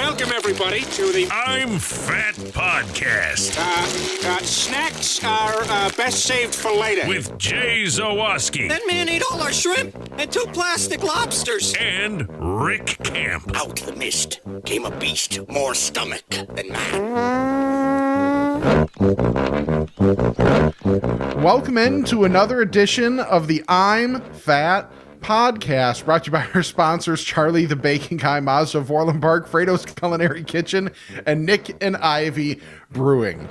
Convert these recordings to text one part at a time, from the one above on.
Welcome, everybody, to the I'm Fat Podcast. Snacks are best saved for later. With Jay Zawaskis. That man ate all our shrimp and 2 plastic lobsters. And Rick Camp. Out the mist came a beast more stomach than man. Welcome into another edition of the I'm Fat Podcast, brought to you by our sponsors, Charlie the Baking Guy, Mazda of Orland Park, Fredo's Culinary Kitchen, and Nick and Ivy Brewing.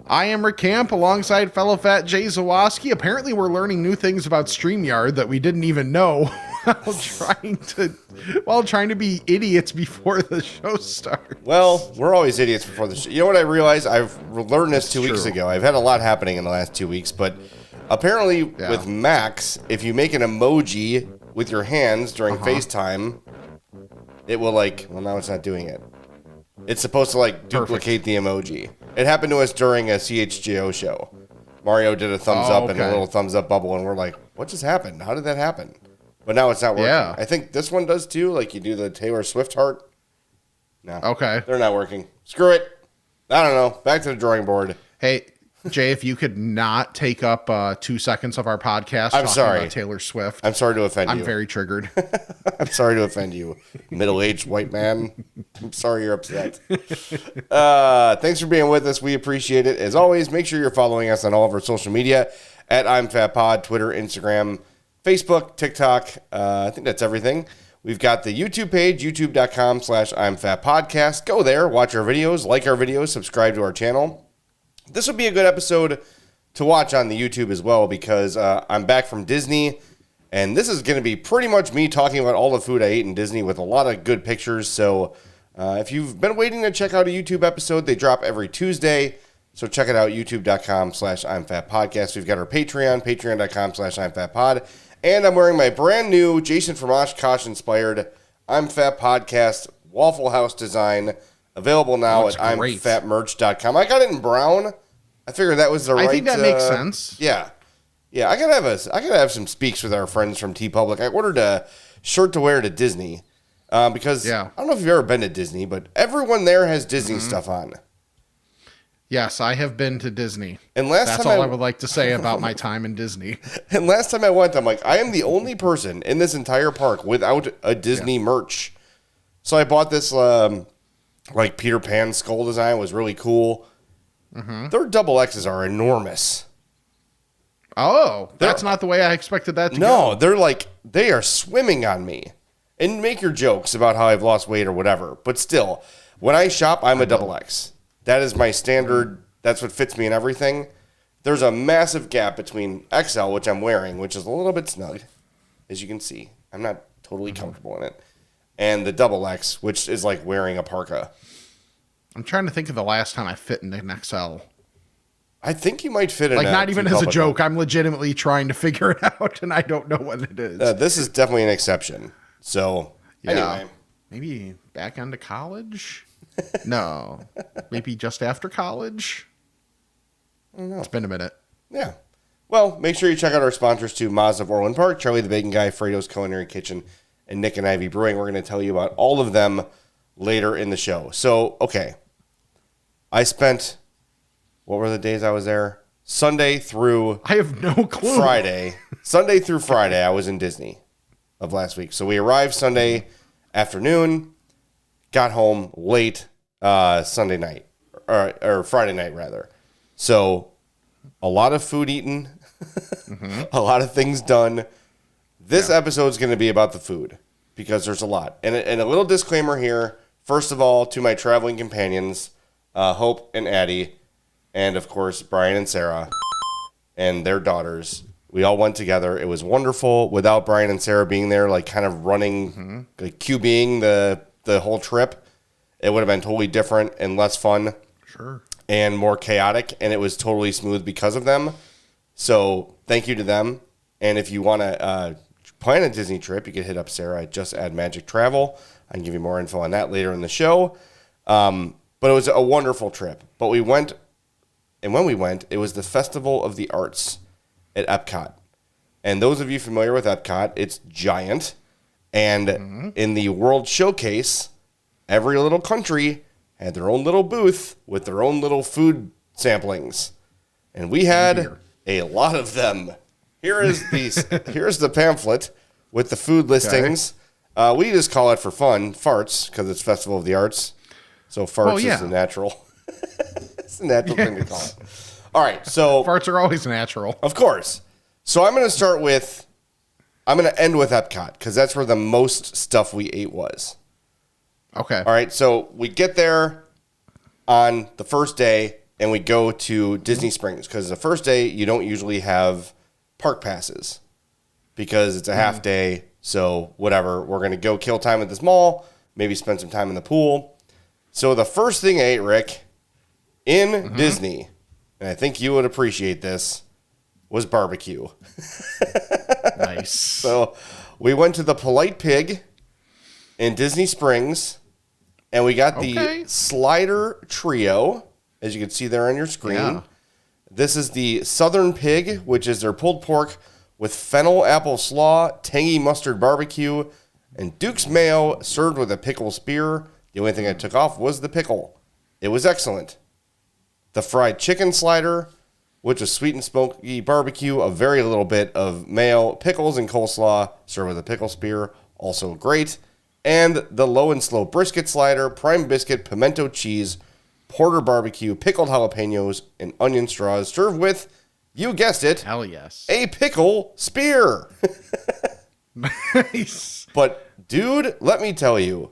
I am Rick Camp, alongside fellow fat Jay Zawaski. Apparently, we're learning new things about StreamYard that we didn't even know while trying to be idiots before the show starts. Well, we're always idiots before the show. You know what I realized? I've learned this 2 weeks ago. I've had a lot happening in the last 2 weeks, but apparently with Macs, if you make an emoji with your hands during FaceTime, it will now it's not doing it. It's supposed to duplicate the emoji. It happened to us during a CHGO show. Mario did a thumbs up and a little thumbs up bubble, and we're like, what just happened? How did that happen? But now it's not working. Yeah. I think this one does too. Like you do the Taylor Swift heart. No. Okay. They're not working. Screw it. I don't know. Back to the drawing board. Hey, Jay, if you could not take up 2 seconds of our podcast talking about Taylor Swift. I'm sorry to offend you. I'm very triggered. I'm sorry to offend you, middle-aged white man. I'm sorry you're upset. Thanks for being with us. We appreciate it. As always, make sure you're following us on all of our social media at I'm Fat Pod, Twitter, Instagram, Facebook, TikTok. I think that's everything. We've got the YouTube page, youtube.com/I'm Fat Podcast. Go there, watch our videos, like our videos, subscribe to our channel. This would be a good episode to watch on the YouTube as well because I'm back from Disney, and this is going to be pretty much me talking about all the food I ate in Disney with a lot of good pictures. So if you've been waiting to check out a YouTube episode, they drop every Tuesday. So check it out, youtube.com/I'm Fat Podcast. We've got our Patreon, patreon.com/I'm Fat Pod. And I'm wearing my brand new Jason from Oshkosh inspired I'm Fat Podcast Waffle House design. Available now at I'mFatMerch.com. I got it in brown. I figured that was the right. I think that makes sense. Yeah. I gotta have some speaks with our friends from TeePublic. I ordered a shirt to wear to Disney because I don't know if you've ever been to Disney, but everyone there has Disney stuff on. Yes, I have been to Disney. And that's all I would like to say about my time in Disney. And last time I went, I'm like, I am the only person in this entire park without a Disney merch. So I bought this. Peter Pan skull design was really cool. Their double X's are enormous. Oh, that's not the way I expected that to go. No, they are swimming on me. And make your jokes about how I've lost weight or whatever. But still, when I shop, I'm a double X. That is my standard. That's what fits me in everything. There's a massive gap between XL, which I'm wearing, which is a little bit snug, as you can see. I'm not totally comfortable in it. And the double X, which is like wearing a parka. I'm trying to think of the last time I fit in an XL. I think you might fit in not even as a joke. I'm legitimately trying to figure it out, and I don't know what it is. This is definitely an exception. So, anyway. Maybe back into college? No. Maybe just after college? I don't know. It's been a minute. Yeah. Well, make sure you check out our sponsors too. Mazda of Orland Park, Charlie the Baking Guy, Fredo's Culinary Kitchen, and Nick and Ivy Brewing. We're going to tell you about all of them later in the show. So, okay. I spent, what were the days I was there? Sunday through... I have no clue. Friday. Sunday through Friday, I was in Disney of last week. So we arrived Sunday afternoon, got home late Sunday night, or Friday night, rather. So, a lot of food eaten, a lot of things done. This episode is going to be about the food because there's a lot. And a little disclaimer here. First of all, to my traveling companions, Hope and Addie, and of course, Brian and Sarah and their daughters. We all went together. It was wonderful without Brian and Sarah being there, kind of running, QBing the whole trip. It would have been totally different and less fun. Sure. And more chaotic. And it was totally smooth because of them. So thank you to them. And if you want to plan a Disney trip, you can hit up Sarah at Just Add Magic Travel. I can give you more info on that later in the show. But it was a wonderful trip. But we went, and when we went, it was the Festival of the Arts at EPCOT. And those of you familiar with EPCOT, it's giant. And in the World Showcase, every little country had their own little booth with their own little food samplings. And we had a lot of them. Here's the pamphlet with the food listings. We just call it for fun, farts, because it's Festival of the Arts. So farts is the natural. It's the natural thing to call it. All right, so farts are always natural. Of course. So I'm going to end with EPCOT, because that's where the most stuff we ate was. Okay. All right, so we get there on the first day, and we go to Disney Springs, because the first day you don't usually have park passes, because it's a half day, so whatever. We're going to go kill time at this mall, maybe spend some time in the pool. So the first thing I ate, Rick, in Disney, and I think you would appreciate this, was barbecue. Nice. So we went to the Polite Pig in Disney Springs, and we got the Slider Trio, as you can see there on your screen. Yeah. This is the Southern Pig, which is their pulled pork with fennel apple slaw, tangy mustard barbecue, and Duke's mayo served with a pickle spear. The only thing I took off was the pickle. It was excellent. The fried chicken slider, which was sweet and smoky barbecue, a very little bit of mayo, pickles, and coleslaw, served with a pickle spear, also great. And the low and slow brisket slider, prime biscuit, pimento cheese, porter barbecue, pickled jalapenos, and onion straws, served with, you guessed it, hell yes, a pickle spear. Nice. But, dude, let me tell you,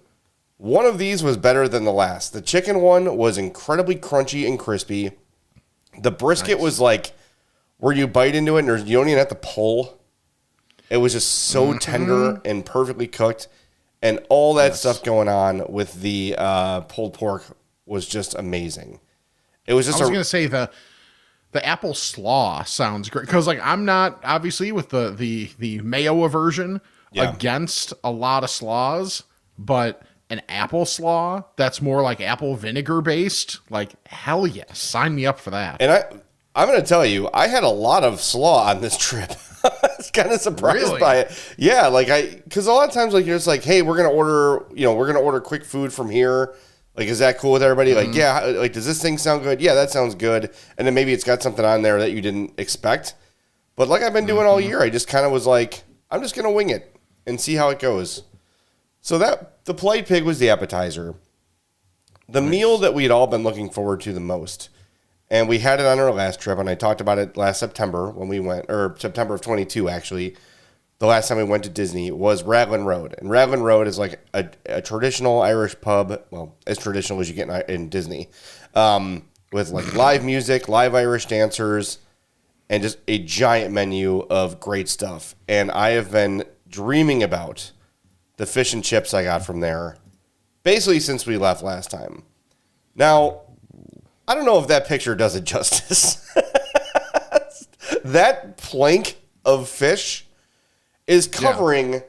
one of these was better than the last. The chicken one was incredibly crunchy and crispy. The brisket was like where you bite into it and you don't even have to pull. It was just so tender and perfectly cooked. And all that stuff going on with the pulled pork was just amazing. It was just I was going to say the apple slaw sounds great. Because like I'm not, obviously, with the mayo aversion against a lot of slaws, but an apple slaw that's more like apple vinegar based, like hell yes, sign me up for that. And I'm going to tell you, I had a lot of slaw on this trip. I was kind of surprised by it. Yeah, like because a lot of times like you're just like, hey, we're gonna order quick food from here. Like, is that cool with everybody? Like, yeah, like does this thing sound good? Yeah, that sounds good. And then maybe it's got something on there that you didn't expect. But like I've been doing all year, I just kind of was like, I'm just gonna wing it and see how it goes. So the Polite Pig was the appetizer. The meal that we'd all been looking forward to the most, and we had it on our last trip, and I talked about it last September when we went, or September of 22, actually. The last time we went to Disney was Raglan Road. And Raglan Road is like a traditional Irish pub, well, as traditional as you get in Disney, with like live music, live Irish dancers, and just a giant menu of great stuff. And I have been dreaming about the fish and chips I got from there basically since we left last time. Now, I don't know if that picture does it justice. That plank of fish is covering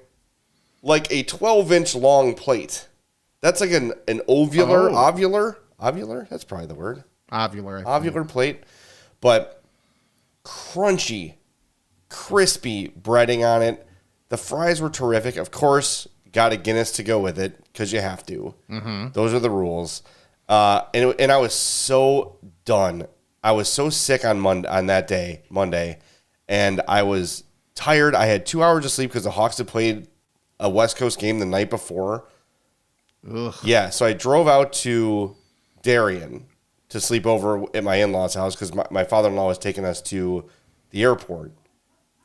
like a 12-inch long plate. That's like an ovular? That's probably the word. Ovular plate. But crunchy, crispy breading on it. The fries were terrific. Of course, got a Guinness to go with it because you have to. Mm-hmm. Those are the rules. And I was so done. I was so sick on Monday, and I was tired. I had 2 hours of sleep because the Hawks had played a West Coast game the night before. Ugh. Yeah, so I drove out to Darien to sleep over at my in-laws' house because my father-in-law was taking us to the airport.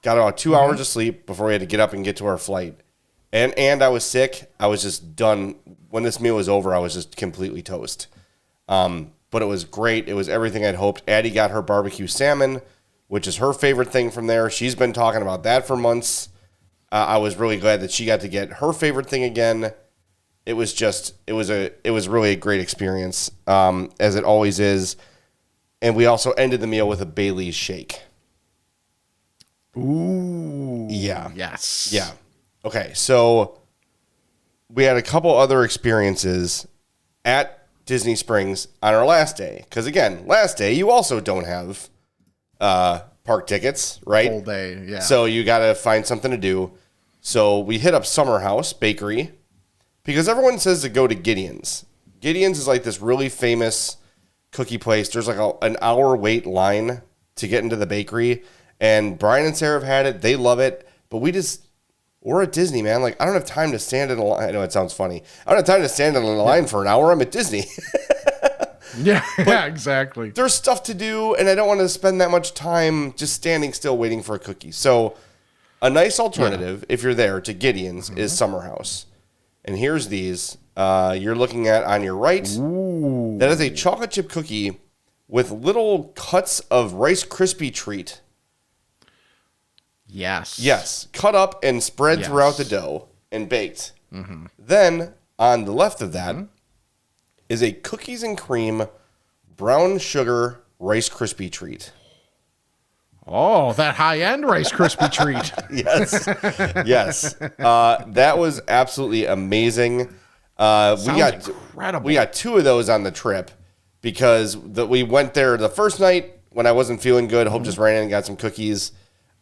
Got about 2 hours of sleep before we had to get up and get to our flight. And I was sick. I was just done. When this meal was over, I was just completely toast. But it was great. It was everything I'd hoped. Addie got her barbecue salmon, which is her favorite thing from there. She's been talking about that for months. I was really glad that she got to get her favorite thing again. It was really a great experience, as it always is. And we also ended the meal with a Bailey's shake. Ooh. Yeah. Yes. Yeah. Okay, so we had a couple other experiences at Disney Springs on our last day. Because, again, last day, you also don't have park tickets, right? Whole day, yeah. So you got to find something to do. So we hit up Summer House Bakery, because everyone says to go to Gideon's. Gideon's is like this really famous cookie place. There's like an hour wait line to get into the bakery. And Brian and Sarah have had it. They love it. But we're at Disney, man. Like, I don't have time to stand in a line. I know it sounds funny. I don't have time to stand in a line for an hour. I'm at Disney. Yeah, exactly. There's stuff to do, and I don't want to spend that much time just standing still waiting for a cookie. So a nice alternative, if you're there, to Gideon's is Summer House. And here's these. You're looking at on your right. Ooh. That is a chocolate chip cookie with little cuts of Rice Krispie treat. Yes. Yes. Cut up and spread throughout the dough and baked. Then on the left of that is a cookies and cream brown sugar Rice Krispie treat. Oh, that high-end Rice Krispie treat. Yes. Yes. That was absolutely amazing. Sounds incredible. We got 2 of those on the trip because we went there the first night when I wasn't feeling good. Hope just ran in and got some cookies.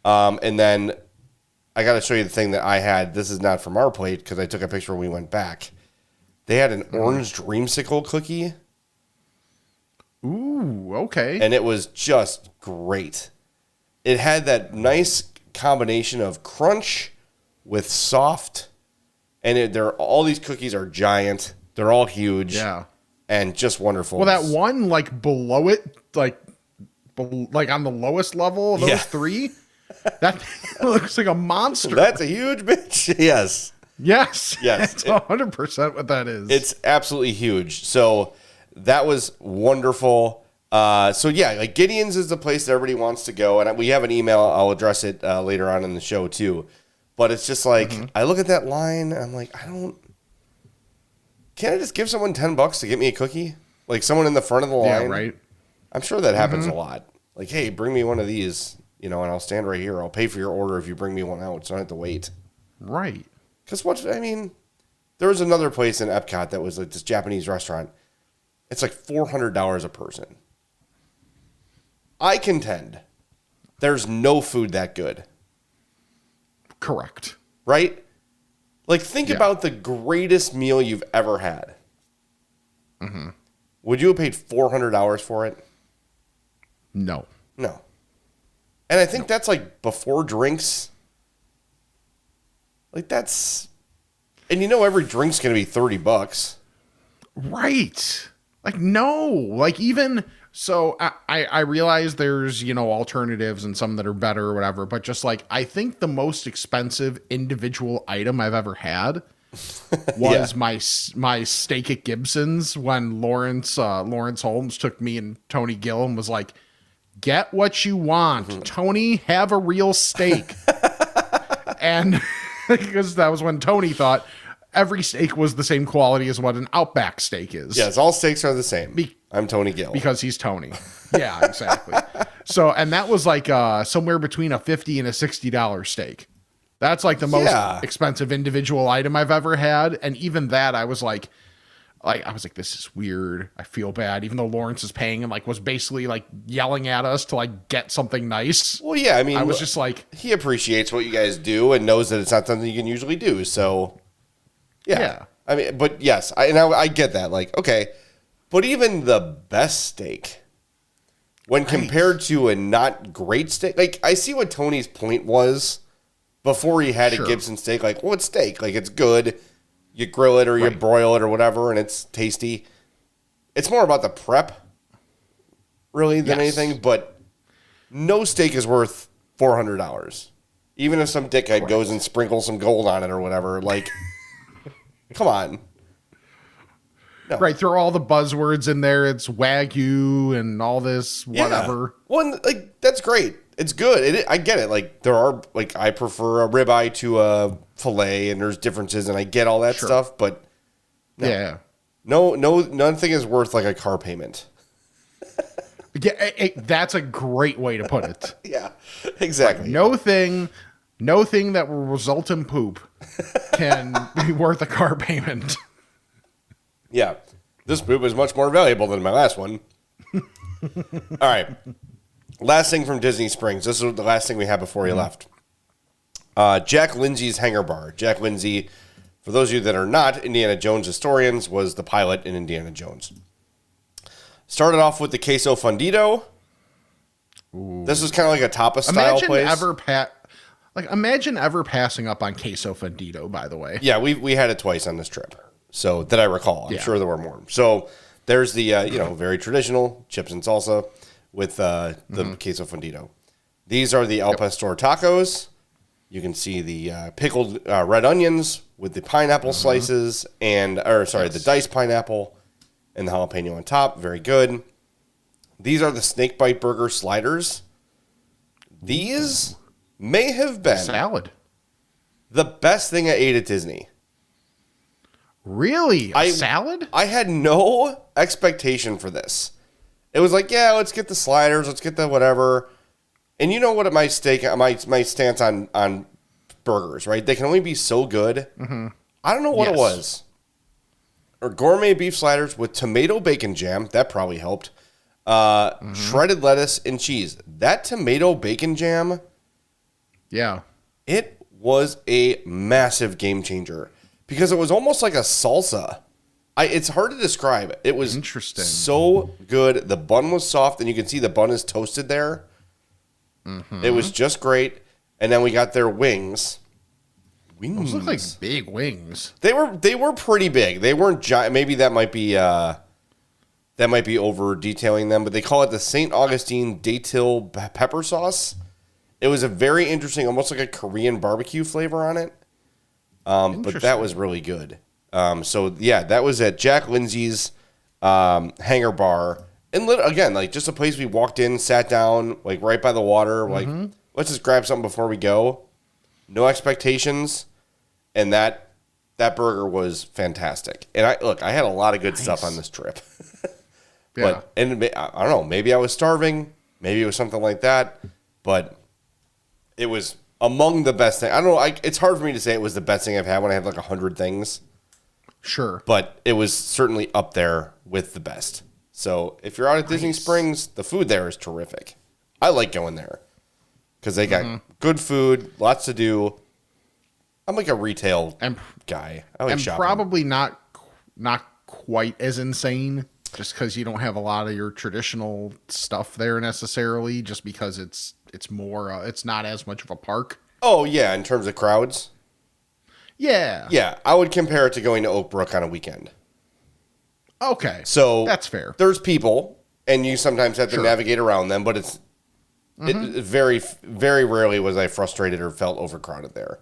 And then I got to show you the thing that I had. This is not from our plate because I took a picture when we went back. They had an orange dreamsicle cookie. Ooh, okay. And it was just great. It had that nice combination of crunch with soft. And all these cookies are giant. They're all huge. Yeah. And just wonderful. Well, that one, like, below it, like on the lowest level of those 3, that looks like a monster. That's a huge bitch. Yes. Yes. Yes. That's 100% what that is. It's absolutely huge. So that was wonderful. Like Gideon's is the place that everybody wants to go. And we have an email. I'll address it later on in the show too. But it's just like, I look at that line. I'm like, can't I just give someone $10 to get me a cookie? Like someone in the front of the line. Yeah, right. I'm sure that happens a lot. Like, hey, bring me one of these, and I'll stand right here. I'll pay for your order if you bring me one out, so I don't have to wait. Right. Because there was another place in EPCOT that was like this Japanese restaurant. It's like $400 a person. I contend there's no food that good. Correct. Right? Like, think about the greatest meal you've ever had. Would you have paid $400 for it? No. No. And I think that's like before drinks. Like that's, and every drink's going to be $30. Right. Like, no. Like, even, so I realize there's, alternatives and some that are better or whatever, but just like, I think the most expensive individual item I've ever had was my steak at Gibson's when Lawrence Holmes took me and Tony Gill and was like, get what you want. Tony, have a real steak. And because that was when Tony thought every steak was the same quality as what an Outback steak is. Yes, all steaks are the same. I'm Tony Gill. Because he's Tony. Yeah, exactly. So, and that was like somewhere between a $50 and a $60 steak. That's like the most expensive individual item I've ever had. And even that, I was like, this is weird. I feel bad. Even though Lawrence is paying and like was basically like yelling at us to like get something nice. Well, yeah, I was just like, he appreciates what you guys do and knows that it's not something you can usually do. So, yeah. But yes, I get that. Like, okay, but even the best steak, when compared to a not great steak, like I see what Tony's point was before he had a Gibson steak. Like, well, it's steak. Like, it's good. You grill it or you broil it or whatever, and it's tasty. It's more about the prep, really, than anything. But no steak is worth $400. Even if some dickhead goes and sprinkles some gold on it or whatever. Like, come on. No. Right, throw all the buzzwords in there. It's Wagyu and all this whatever. Yeah. Well, like, that's great. It's good. I get it. Like, there are, like, I prefer a ribeye to a filet, and there's differences, and I get all that stuff, but nothing is worth like a car payment. Yeah, that's a great way to put it. Yeah, exactly. Like, no thing that will result in poop can be worth a car payment. Yeah, this poop is much more valuable than my last one. All right. Last thing from Disney Springs. This is the last thing we had before you left. Jack Lindsay's Hangar Bar. Jack Lindsay, for those of you that are not Indiana Jones historians, was the pilot in Indiana Jones. Started off with the queso fundido. Ooh. This was kind of like a tapas style place. Imagine ever passing up on queso fundido, by the way. Yeah, we had it twice on this trip. So that I recall. I'm sure there were more. So there's the very traditional chips and salsa with the queso fundido. These are the al pastor tacos. You can see the pickled red onions with the pineapple slices the diced pineapple and the jalapeno on top. Very good. These are the snake bite burger sliders. These may have been salad. The best thing I ate at Disney. Really? Salad? I had no expectation for this. It was like, yeah, let's get the sliders, let's get the whatever. And you know what my stance on burgers, right? They can only be so good. Mm-hmm. I don't know what it was. Or gourmet beef sliders with tomato bacon jam. That probably helped. Shredded lettuce and cheese. That tomato bacon jam. Yeah. It was a massive game changer because it was almost like a salsa. It's hard to describe. It was interesting. So good. The bun was soft, and you can see the bun is toasted there. Mm-hmm. It was just great. And then we got their wings. Those look like big wings. They were pretty big. They weren't giant. Maybe that might be over detailing them, but they call it the St. Augustine Datil pepper sauce. It was a very interesting, almost like a Korean barbecue flavor on it. But that was really good. That was at Jack Lindsay's Hangar Bar. And again, like just a place we walked in, sat down, like right by the water. Like, let's just grab something before we go. No expectations. And that burger was fantastic. And I had a lot of good stuff on this trip. I don't know, maybe I was starving. Maybe it was something like that. But it was among the best things. I don't know. It's hard for me to say it was the best thing I've had when I have like 100 things. Sure. But it was certainly up there with the best. So if you're out at Disney Springs, the food there is terrific. I like going there because they got good food, lots to do. I'm like a retail guy. I like shopping. Probably not quite as insane just because you don't have a lot of your traditional stuff there necessarily, just because it's more, it's not as much of a park. Oh, yeah, in terms of crowds? Yeah. Yeah, I would compare it to going to Oak Brook on a weekend. Okay. So that's fair. There's people, and you sometimes have to navigate around them, but it very, very rarely was I frustrated or felt overcrowded there.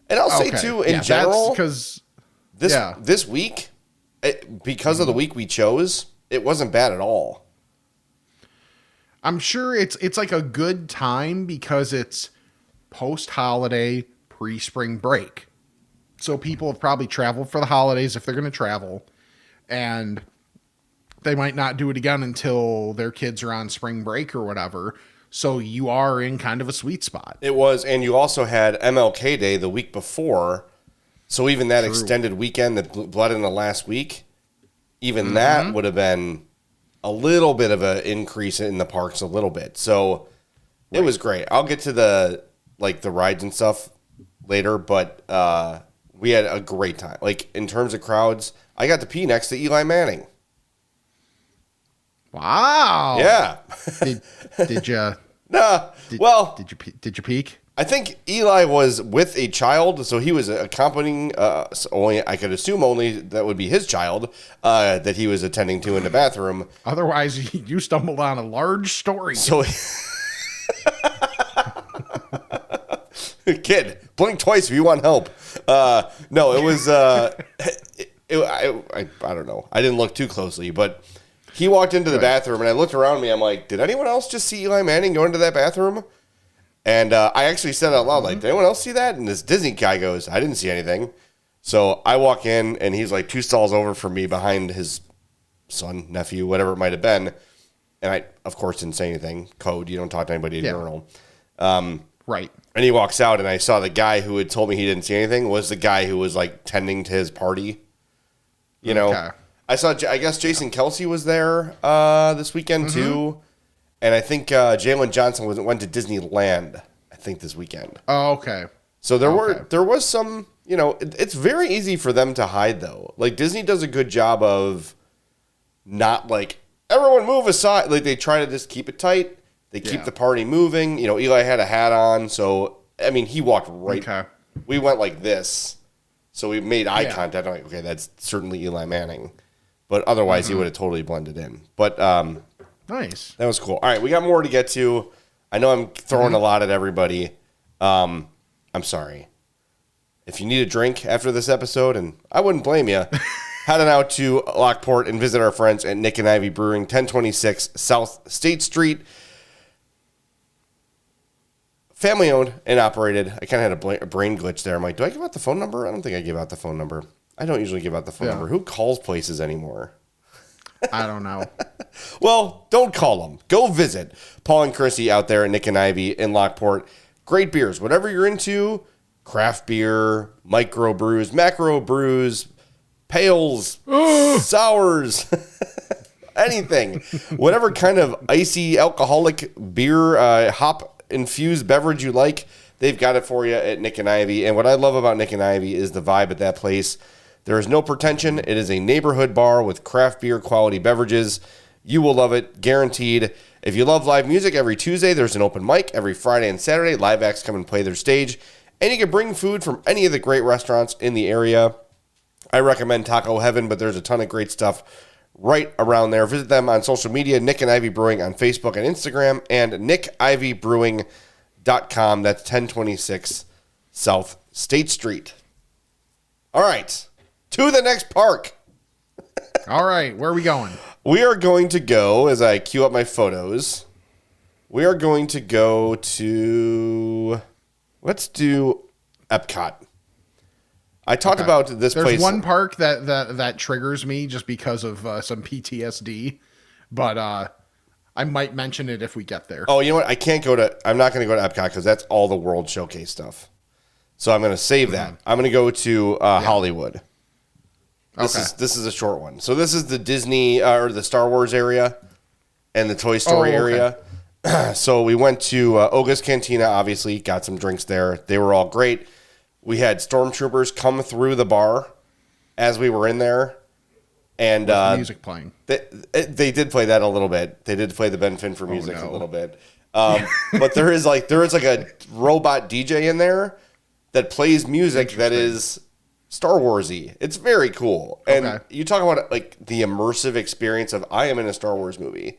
And I'll say, too, in general, because this week, because of the week we chose, it wasn't bad at all. I'm sure it's like a good time because it's post-holiday, pre-spring break. So people have probably traveled for the holidays if they're going to travel, and they might not do it again until their kids are on spring break or whatever. So you are in kind of a sweet spot. It was, and you also had MLK Day the week before. So even that extended weekend that bled into last week, even that would have been a little bit of an increase in the parks a little bit. So it was great. I'll get to the rides and stuff later, but we had a great time. Like in terms of crowds, I got to pee next to Eli Manning. Wow. Yeah. Did you? Nah. Did you peek? I think Eli was with a child, so he was accompanying. I could assume only that would be his child that he was attending to in the bathroom. Otherwise, you stumbled on a large story. So, kid, blink twice if you want help. No, it was. I don't know. I didn't look too closely, but. He walked into the bathroom, and I looked around me. I'm like, did anyone else just see Eli Manning go into that bathroom? And I actually said out loud, like, did anyone else see that? And this Disney guy goes, I didn't see anything. So I walk in, and he's like 2 stalls over from me behind his son, nephew, whatever it might have been. And I, of course, didn't say anything. Code, you don't talk to anybody at a urinal. Right. And he walks out, and I saw the guy who had told me he didn't see anything was the guy who was, like, tending to his party. You know? I guess Jason Kelsey was there this weekend too, and I think Jalen Johnson went to Disneyland. I think this weekend. Oh, okay. So there was some it's very easy for them to hide, though. Like, Disney does a good job of not, like, everyone move aside. Like, they try to just keep it tight. They keep the party moving. Eli had a hat on, so, I mean, he walked right. Okay. We went like this, so we made eye contact. I'm like, okay, that's certainly Eli Manning. But otherwise, he would have totally blended in. But nice. That was cool. All right, we got more to get to. I know I'm throwing a lot at everybody. I'm sorry. If you need a drink after this episode, and I wouldn't blame you, head on out to Lockport and visit our friends at Nick and Ivy Brewing, 1026 South State Street. Family owned and operated. I kind of had a brain glitch there. I'm like, do I give out the phone number? I don't think I give out the phone number. I don't usually give out the phone number. Who calls places anymore? I don't know. Well, don't call them. Go visit Paul and Chrissy out there at Nick and Ivy in Lockport. Great beers. Whatever you're into, craft beer, micro brews, macro brews, pails, sours, anything. Whatever kind of icy alcoholic beer, hop-infused beverage you like, they've got it for you at Nick and Ivy. And what I love about Nick and Ivy is the vibe at that place. There is no pretension. It is a neighborhood bar with craft beer quality beverages. You will love it, guaranteed. If you love live music, every Tuesday there's an open mic. Every Friday and Saturday, live acts come and play their stage. And you can bring food from any of the great restaurants in the area. I recommend Taco Heaven, but there's a ton of great stuff right around there. Visit them on social media, Nick and Ivy Brewing on Facebook and Instagram, and nickivybrewing.com. That's 1026 South State Street. All right. To the next park. All right, where are we going? We are going to go, as I queue up my photos, we are going to go to, let's do Epcot. I talked about this place. There's one park that triggers me just because of some PTSD, but I might mention it if we get there. Oh, you know what? I'm not going to go to Epcot because that's all the World Showcase stuff. So I'm going to save that. I'm going to go to Hollywood. This is a short one. So this is the Disney or the Star Wars area and the Toy Story area. So we went to Oga's Cantina, obviously, got some drinks there. They were all great. We had stormtroopers come through the bar as we were in there. And music playing. They did play that a little bit. They did play the Ben Finfer music a little bit. But there is like a robot DJ in there that plays music that is Star Wars-y. It's very cool. And you talk about like the immersive experience of I am in a Star Wars movie.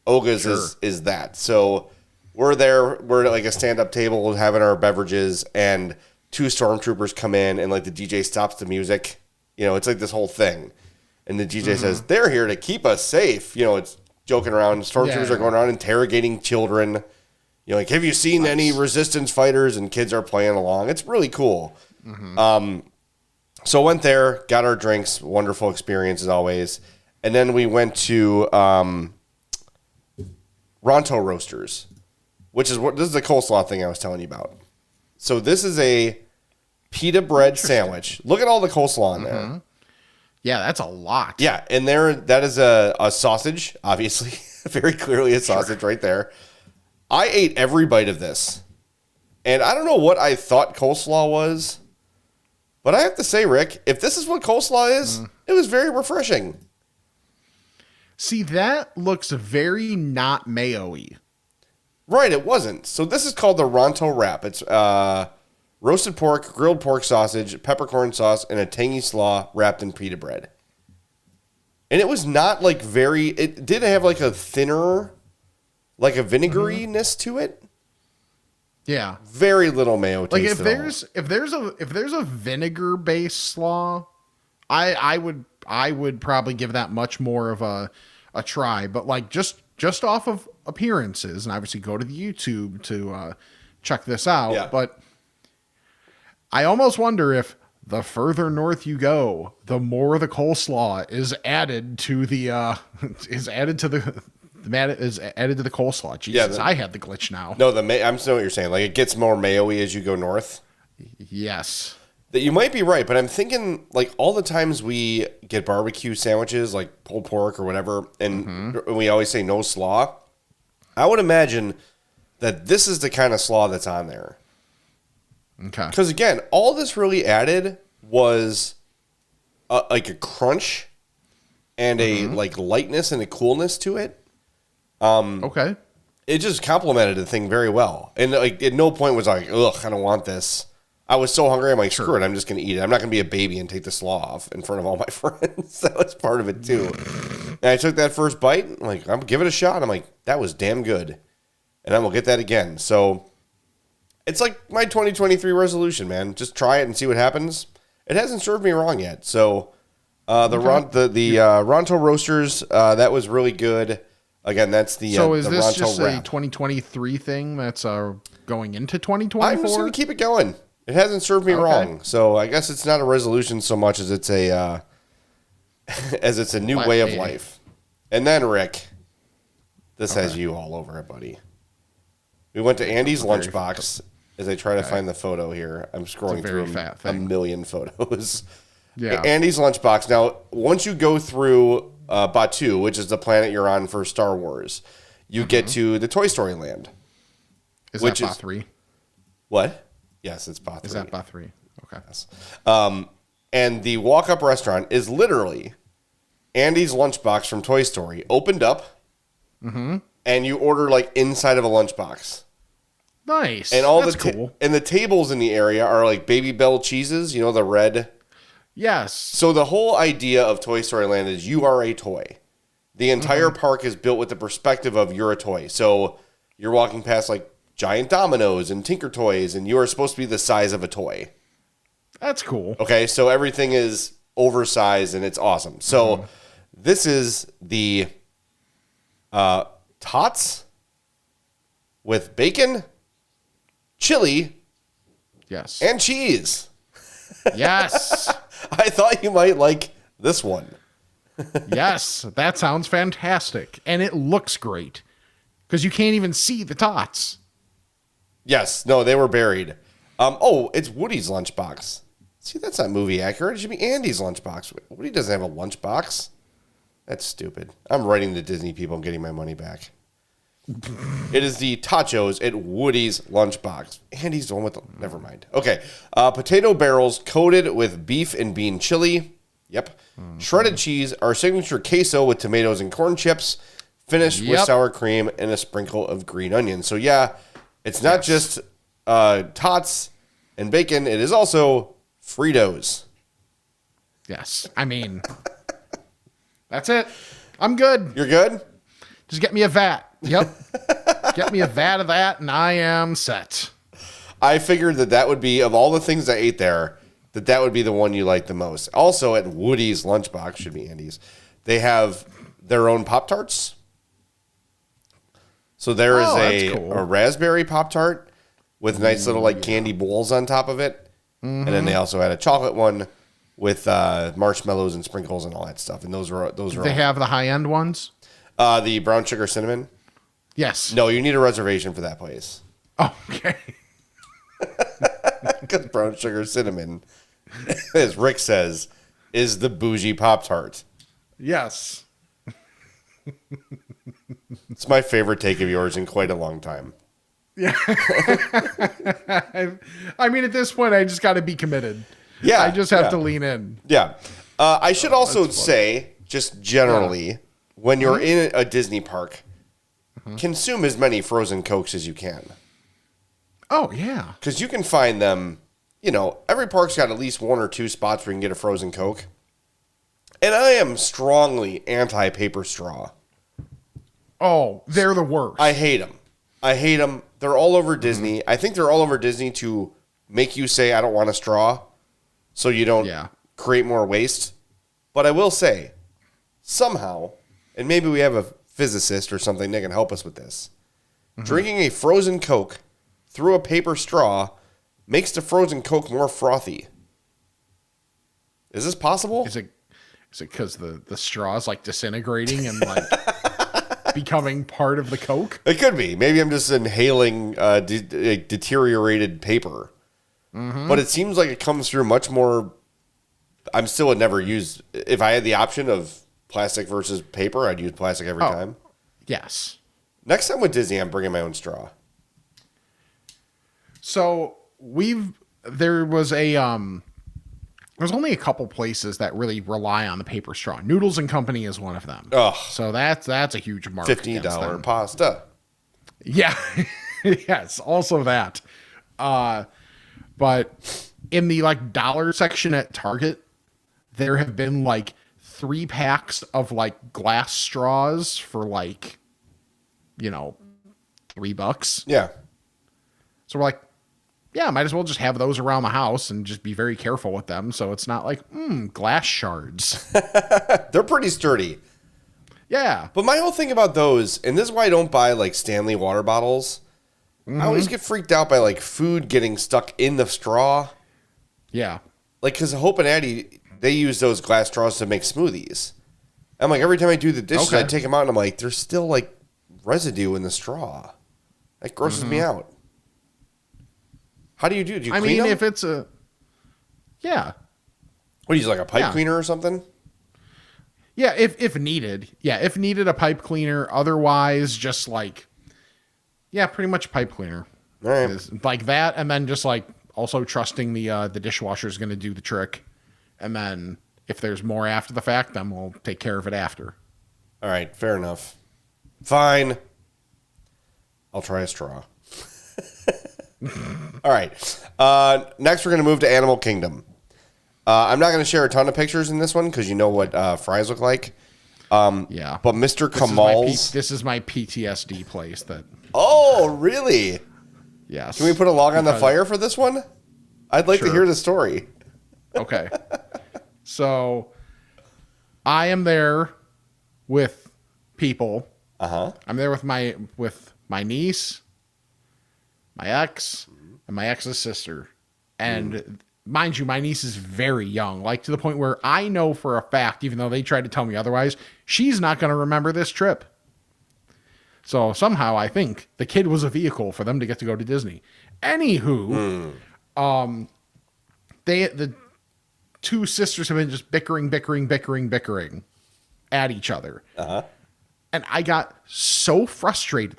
Oga's is that. So we're there. We're at like a stand-up table having our beverages, and two stormtroopers come in, and like the DJ stops the music. It's like this whole thing. And the DJ says, they're here to keep us safe. It's joking around. Stormtroopers are going around interrogating children. Like, have you seen any resistance fighters? And kids are playing along. It's really cool. So went there, got our drinks, wonderful experience as always. And then we went to Ronto Roasters, this is the coleslaw thing I was telling you about. So this is a pita bread sandwich. Look at all the coleslaw in there. Yeah, that's a lot. Yeah, and that is a sausage, obviously. Very clearly a sausage right there. I ate every bite of this. And I don't know what I thought coleslaw was. But I have to say, Rick, if this is what coleslaw is, it was very refreshing. See, that looks very not mayo-y. Right, it wasn't. So this is called the Ronto Wrap. It's roasted pork, grilled pork sausage, peppercorn sauce, and a tangy slaw wrapped in pita bread. And it was not like it did have like a thinner, like a vinegariness to it. Yeah, very little mayo taste. Like if there's a vinegar based slaw, I would probably give that much more of a try. But like just off of appearances, and obviously go to the YouTube to check this out. Yeah. But I almost wonder if the further north you go, the more the coleslaw is added to the is added to the coleslaw. Jesus, I had the glitch now. No, I'm still what you're saying. Like it gets more mayo-y as you go north. Yes. That you might be right, but I'm thinking like all the times we get barbecue sandwiches, like pulled pork or whatever, and we always say no slaw. I would imagine that this is the kind of slaw that's on there. Okay. Because again, all this really added was like a crunch and a like lightness and a coolness to it. Okay. It just complemented the thing very well. And like at no point was I like, ugh, I don't want this. I was so hungry, I'm like, screw it, I'm just going to eat it. I'm not going to be a baby and take the slaw off in front of all my friends. That was part of it too. And I took that first bite, I'm like, I'm give it a shot. I'm like, that was damn good. And I'm going to get that again. So it's like my 2023 resolution, man. Just try it and see what happens. It hasn't served me wrong yet. So the Ronto Roasters, that was really good. Again, that's the So is the this Ronto just wrap. a 2023 thing that's going into 2024? I'm just going to keep it going. It hasn't served me wrong. So I guess it's not a resolution so much as it's a as it's a new way of life. And then, Rick, this has you all over it, buddy. We went to Andy's Lunchbox as I try to find the photo here. I'm scrolling through a million photos. Yeah. Andy's Lunchbox. Now, once you go through Batu, which is the planet you're on for Star Wars, you get to the Toy Story Land. Is that Ba 3? What? Yes, it's Ba 3. Is that Ba 3? Okay. Yes. And the walk-up restaurant is literally Andy's Lunchbox from Toy Story, opened up, and you order like inside of a lunchbox. Nice. And all That's cool. And the tables in the area are like Baby Bell cheeses, you know, the red. Yes. So the whole idea of Toy Story Land is you are a toy. The entire park is built with the perspective of you're a toy. So you're walking past like giant dominoes and Tinker Toys, and you are supposed to be the size of a toy. That's cool. Okay, so everything is oversized and it's awesome. So this is the tots with bacon, chili, Yes. and cheese. Yes. I thought you might like this one. Yes. That sounds fantastic. And it looks great because you can't even see the tots. Yes, no, they were buried. Oh, it's Woody's lunchbox. See, that's not movie accurate. It should be Andy's lunchbox. Woody doesn't have a lunchbox. That's stupid. I'm writing to Disney people and getting my money back. It is the tachos at Woody's lunchbox. Andy's the one with the... Never mind. Okay. Potato barrels coated with beef and bean chili. Yep. Shredded cheese. Our signature queso with tomatoes and corn chips. Finished with sour cream and a sprinkle of green onion. So, yeah, it's not just tots and bacon. It is also Fritos. Yes. I mean, that's it. I'm good. You're good? Just get me a vat. Yep. Get me a vat of that, and I am set. I figured that would be, of all the things I ate there, that would be the one you like the most. Also, at Woody's Lunchbox, should be Andy's, they have their own Pop-Tarts. So there is a raspberry Pop-Tart with nice little like candy balls on top of it. And then they also had a chocolate one with marshmallows and sprinkles and all that stuff. And those are They have the high-end ones? the brown sugar cinnamon. Yes. No, you need a reservation for that place. Oh, okay. Because brown sugar cinnamon, as Rick says, is the bougie Pop-Tart. Yes. It's my favorite take of yours in quite a long time. Yeah. I mean, at this point, I just got to be committed. Yeah. I just have to lean in. Yeah. I should also say, just generally, when you're in a Disney park, consume as many frozen Cokes as you can. Oh, yeah. Because you can find them, you know, every park's got at least one or two spots where you can get a frozen Coke. And I am strongly anti-paper straw. Oh, they're the worst. I hate them. They're all over Disney. I think they're all over Disney to make you say, I don't want a straw, so you don't create more waste. But I will say, somehow, and maybe we have a physicist or something that can help us with this, drinking a frozen Coke through a paper straw makes the frozen Coke more frothy. Is this possible? Is it because the straw is like disintegrating and like becoming part of the Coke? It could be. Maybe I'm just inhaling deteriorated paper. But it seems like it comes through much more. I'm still would never use. If I had the option of plastic versus paper, I'd use plastic every time. Yes. Next time with Disney, I'm bringing my own straw. So we've there was there's only a couple places that really rely on the paper straw. Noodles and Company is one of them. Ugh. So that's a huge mark. $50 pasta. Yeah. Yes, also that. But in the like dollar section at Target, there have been like 3 packs of like glass straws for like, $3. Yeah. So we're like, yeah, might as well just have those around the house and just be very careful with them. So it's not like, glass shards. They're pretty sturdy. Yeah. But my whole thing about those, and this is why I don't buy like Stanley water bottles. I always get freaked out by like food getting stuck in the straw. Yeah. Like, because Hope and Addie, they use those glass straws to make smoothies. I'm like, every time I do the dishes, I take them out and I'm like, there's still like residue in the straw. That grosses me out. How do you do? Do you clean them? If it's a... Yeah. What do you use, like a pipe cleaner or something? Yeah, if needed. Yeah, if needed, a pipe cleaner. Otherwise, just like... Yeah, pretty much pipe cleaner. All right. Like that, and then just like also trusting the dishwasher is going to do the trick. And then if there's more after the fact, then we'll take care of it after. All right, fair enough. Fine. I'll try a straw. All right. Next, we're going to move to Animal Kingdom. I'm not going to share a ton of pictures in this one because you know what fries look like. Yeah. But Mr. Kamal's... This is my PTSD place that... Oh, really? Yes. Can we put a log on the fire for this one? I'd like to hear the story. Okay. So, I am there with people. Uh-huh. I'm there with my niece, my ex, and my ex's sister. And mind you, my niece is very young, like to the point where I know for a fact, even though they tried to tell me otherwise, she's not going to remember this trip. So somehow I think the kid was a vehicle for them to get to go to Disney. Anywho, the 2 sisters have been just bickering at each other. Uh-huh. And I got so frustrated,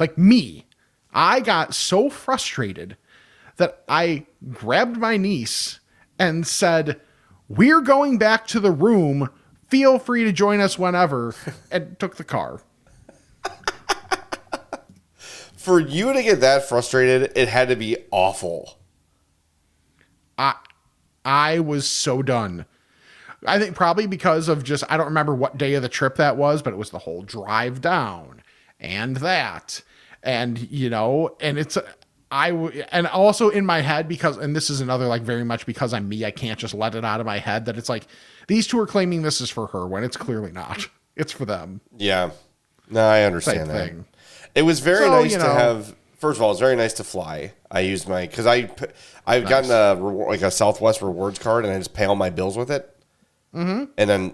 I got so frustrated that I grabbed my niece and said, "We're going back to the room. Feel free to join us whenever," and took the car. For you to get that frustrated, it had to be awful. I was so done. I think probably because of I don't remember what day of the trip that was, but it was the whole drive down and that. And, and it's, and also in my head, and this is another, very much because I'm me, I can't just let it out of my head that it's these 2 are claiming this is for her when it's clearly not. It's for them. Yeah. No, I understand that. Thing. It was very nice to have. First of all, it's very nice to fly. I used because I've gotten a Southwest rewards card and I just pay all my bills with it. Mm-hmm. And then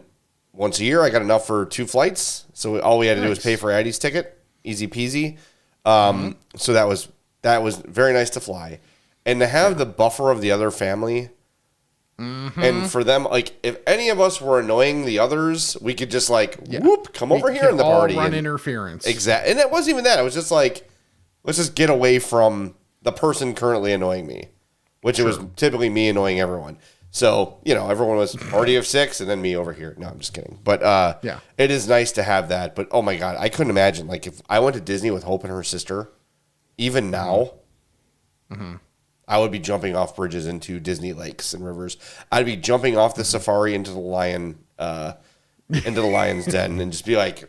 once a year, I got enough for 2 flights. So all we had to do was pay for Addie's ticket, easy peasy. So that was very nice to fly, and to have the buffer of the other family. Mm-hmm. And for them, if any of us were annoying the others, we could just come over here in the party. Run interference. Exactly. And it wasn't even that. It was just let's just get away from the person currently annoying me, which it was typically me annoying everyone. So, everyone was party of 6 and then me over here. No, I'm just kidding. But it is nice to have that. But oh my God, I couldn't imagine if I went to Disney with Hope and her sister, even now, I would be jumping off bridges into Disney lakes and rivers. I'd be jumping off the safari into the lion's den and just be like,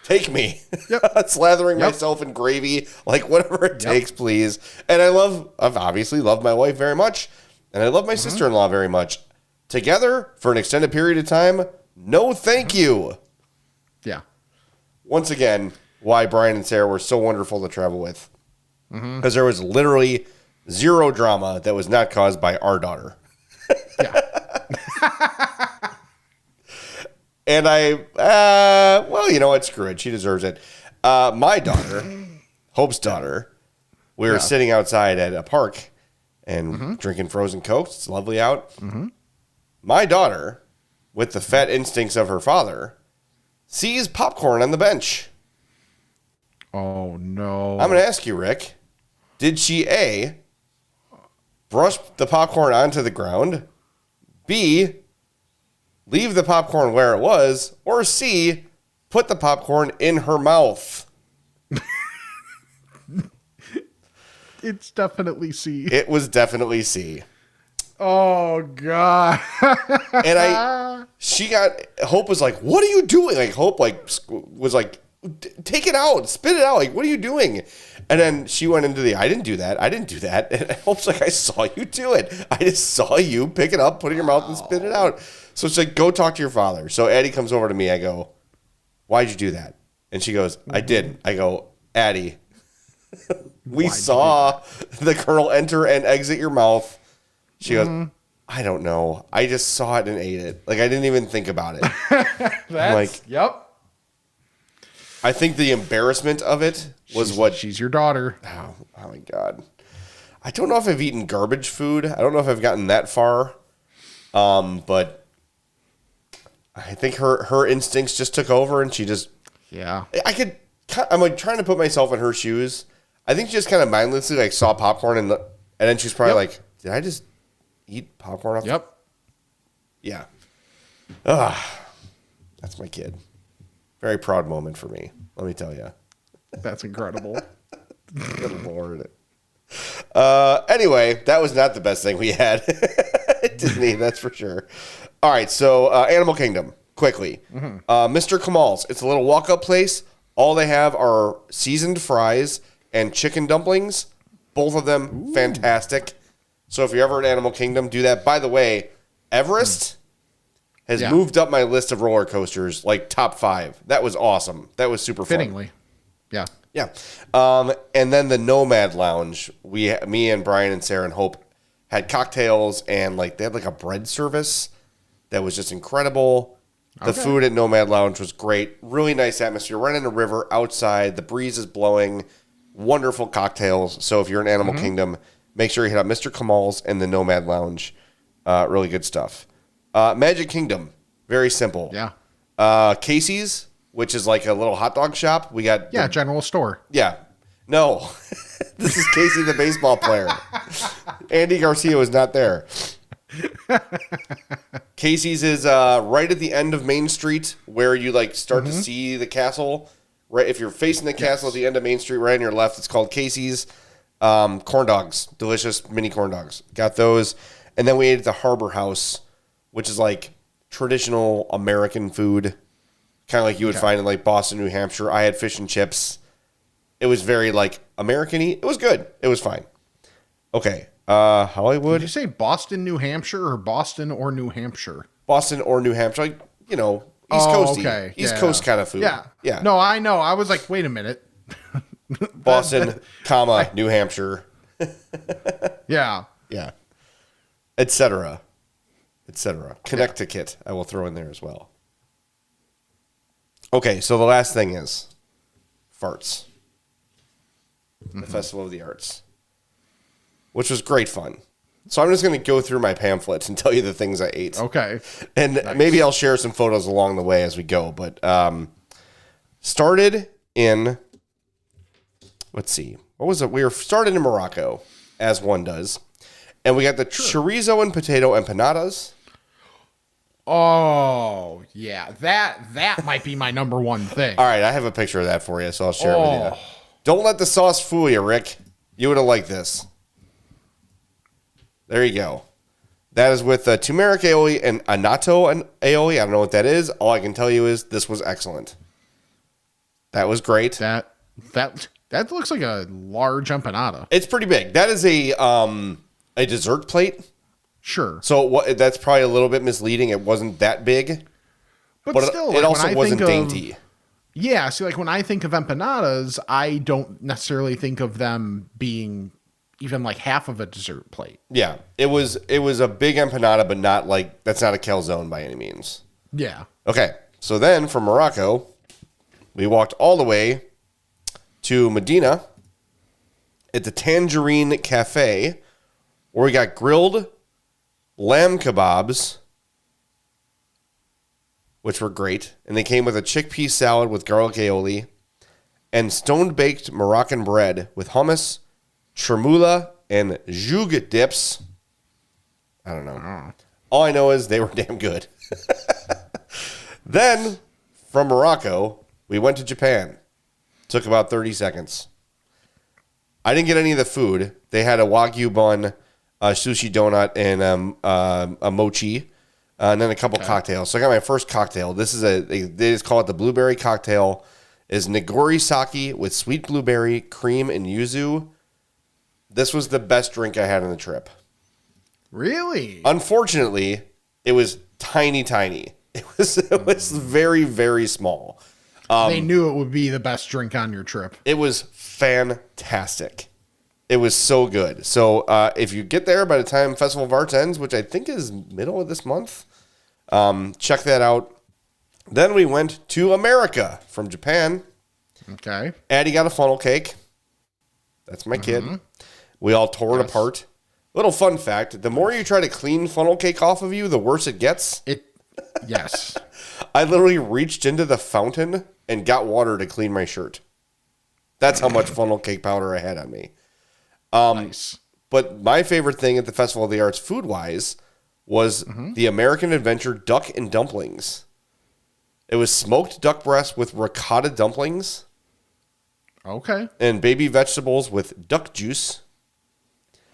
take me. Yep. Slathering myself in gravy, whatever it takes, please. And I've obviously loved my wife very much. And I love my sister-in-law very much. Together, for an extended period of time, no thank you. Yeah. Once again, why Brian and Sarah were so wonderful to travel with. Because there was literally 0 drama that was not caused by our daughter. Yeah. And you know what? Screw it. She deserves it. My daughter, Hope's daughter, we were sitting outside at a park and drinking frozen Cokes. It's lovely out. Mm-hmm. My daughter, with the fat instincts of her father, sees popcorn on the bench. Oh, no. I'm going to ask you, Rick, did she A, brush the popcorn onto the ground, B, leave the popcorn where it was, or C, put the popcorn in her mouth. It's definitely C. It was definitely C. Oh God. And Hope was like, what are you doing? Like Hope was like, take it out, spit it out. Like, what are you doing? And then she went into I didn't do that. And Hope's like, I saw you do it. I just saw you pick it up, put it in your mouth and spit it out. So she's like, go talk to your father. So Addie comes over to me. I go, why'd you do that? And she goes, I didn't. I go, Addie, we saw the kernel enter and exit your mouth. She goes, I don't know. I just saw it and ate it. Like, I didn't even think about it. Yep. I think the embarrassment of it was She's your daughter. Oh my God. I don't know if I've eaten garbage food. I don't know if I've gotten that far. But I think her instincts just took over and she just... Yeah. I'm like trying to put myself in her shoes. I think she just kind of mindlessly like saw popcorn and then she's probably like, did I just eat popcorn off? Yep. Yeah. That's my kid. Very proud moment for me, let me tell you. That's incredible. Good Lord. Anyway, that was not the best thing we had at Disney, that's for sure. All right, so Animal Kingdom, quickly. Mr. Kamal's. It's a little walk-up place. All they have are seasoned fries and chicken dumplings. Both of them fantastic. So if you're ever at Animal Kingdom, do that. By the way, Everest has moved up my list of roller coasters, like top 5. That was awesome. That was super fun. Fittingly. Yeah. Yeah. And then the Nomad Lounge, me and Brian and Sarah and Hope had cocktails and like they had like a bread service that was just incredible. The food at Nomad Lounge was great. Really nice atmosphere. Right in a river outside. The breeze is blowing. Wonderful cocktails. So if you're in Animal Kingdom, make sure you hit up Mr. Kamal's and the Nomad Lounge. Really good stuff. Magic Kingdom. Very simple. Yeah. Casey's, which is like a little hot dog shop. We got general store. Yeah. No. This is Casey the baseball player. Andy Garcia was not there. Casey's is right at the end of Main Street where you like start to see the castle. Right, if you're facing the castle at the end of Main Street, right on your left, it's called Casey's. Corn dogs, delicious mini corn dogs. Got those, and then we ate at the Harbor House, which is like traditional American food, kind of like you would find in like Boston, New Hampshire. I had fish and chips. It was very like American-y. It was good. It was fine. Okay. Hollywood. Did you say Boston, New Hampshire, or Boston or New Hampshire? Boston or New Hampshire. Like, you know, East Coast. Okay. East Coast kind of food. Yeah. Yeah. No, I know. I was like, wait a minute. Boston, New Hampshire. Yeah. Yeah. Etc. Connecticut, I will throw in there as well. Okay, so the last thing is farts. The Festival of the Arts, which was great fun. So I'm just going to go through my pamphlet and tell you the things I ate. Okay. And maybe I'll share some photos along the way as we go. But started in, let's see, what was it? We were started in Morocco, as one does. And we got the chorizo and potato empanadas. Oh, yeah. That might be my number one thing. All right, I have a picture of that for you, so I'll share it with you. Don't let the sauce fool you, Rick. You would have liked this. There you go. That is with turmeric aioli and annatto and aioli. I don't know what that is. All I can tell you is this was excellent. That was great. That looks like a large empanada. It's pretty big. That is a dessert plate. Sure. So that's probably a little bit misleading. It wasn't that big. But still, it also wasn't dainty. Yeah, see, like when I think of empanadas, I don't necessarily think of them being even like half of a dessert plate. Yeah, it was a big empanada, but not like, that's not a calzone by any means. Yeah. Okay, so then from Morocco, we walked all the way to Medina at the Tangerine Cafe, where we got grilled lamb kebabs, which were great. And they came with a chickpea salad with garlic aioli and stone-baked Moroccan bread with hummus, chermoula, and Zhug dips. I don't know. All I know is they were damn good. Then, from Morocco, we went to Japan. Took about 30 seconds. I didn't get any of the food. They had a Wagyu bun, a sushi donut, and a mochi, and then a couple cocktails. So I got my first cocktail. This is they just call it the blueberry cocktail. Is Nigori sake with sweet blueberry, cream, and yuzu. This was the best drink I had on the trip. Really? Unfortunately, it was tiny. It was very, very small. They knew it would be the best drink on your trip. It was fantastic. It was so good. So if you get there by the time Festival of Arts ends, which I think is middle of this month, check that out. Then we went to America from Japan. Okay. Addie got a funnel cake. That's my kid. We all tore it apart. Little fun fact, the more you try to clean funnel cake off of you, the worse it gets. Yes. I literally reached into the fountain and got water to clean my shirt. That's how much funnel cake powder I had on me. Nice. But my favorite thing at the Festival of the Arts food-wise was the American Adventure duck and dumplings. It was smoked duck breast with ricotta dumplings. Okay. And baby vegetables with duck juice.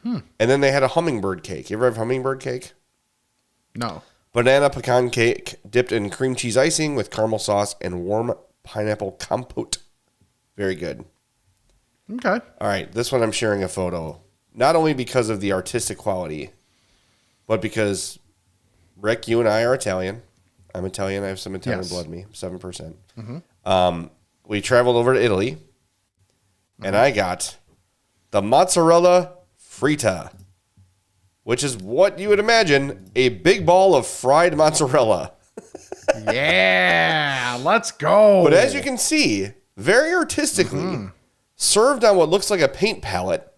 And then they had a hummingbird cake. You ever have hummingbird cake? No. Banana pecan cake dipped in cream cheese icing with caramel sauce and warm pineapple compote. Very good. Okay. All right, this one I'm sharing a photo. Not only because of the artistic quality, but because, Rick, you and I are Italian. I'm Italian. I have some Italian blood in me, 7%. We traveled over to Italy, and I got the mozzarella fritta, which is what you would imagine, a big ball of fried mozzarella. Yeah, let's go. But as you can see, very artistically, served on what looks like a paint palette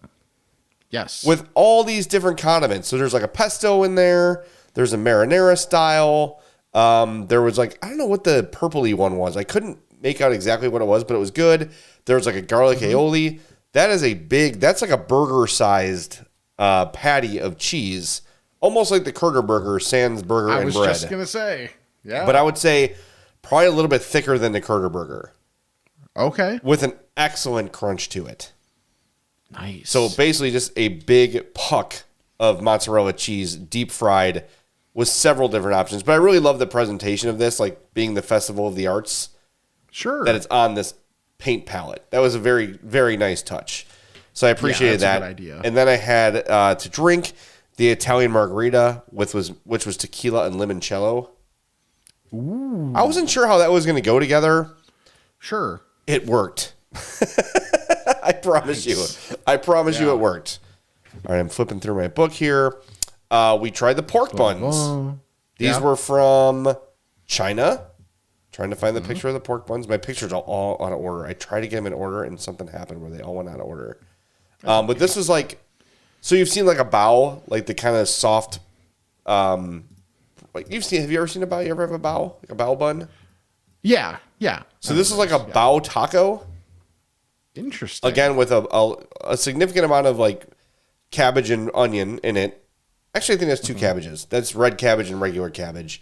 Yes. with all these different condiments. So there's like a pesto in there. There's a marinara style. There was like, I don't know what the purpley one was. I couldn't make out exactly what it was, but it was good. There was like a garlic aioli. That is that's like a burger-sized patty of cheese, almost like the Kurger burger, sans burger and bread. I was just going to say. Yeah. But I would say probably a little bit thicker than the Kurger burger Okay. with an excellent crunch to it. Nice. So basically just a big puck of mozzarella cheese, deep fried, with several different options. But I really love the presentation of this, like being the Festival of the Arts, sure. that it's on this paint palette. That was a very, very nice touch. So I appreciated that's a that. good idea. And then I had to drink the Italian margarita, which was tequila and limoncello. Ooh. I wasn't sure how that was going to go together. Sure. It worked. I promise you. I promise you it worked. All right, I'm flipping through my book here. We tried the pork buns. These were from China. Trying to find the picture of the pork buns. My pictures are all out of order. I tried to get them in order, and something happened where they all went out of order. But this is like, so you've seen like a bao, like the kind of soft. Like have you ever seen a bao? You ever have a bao, like a bao bun? Yeah. Yeah. So this is like a bao taco. Interesting. Again, with a significant amount of like cabbage and onion in it. Actually, I think that's two cabbages. That's red cabbage and regular cabbage.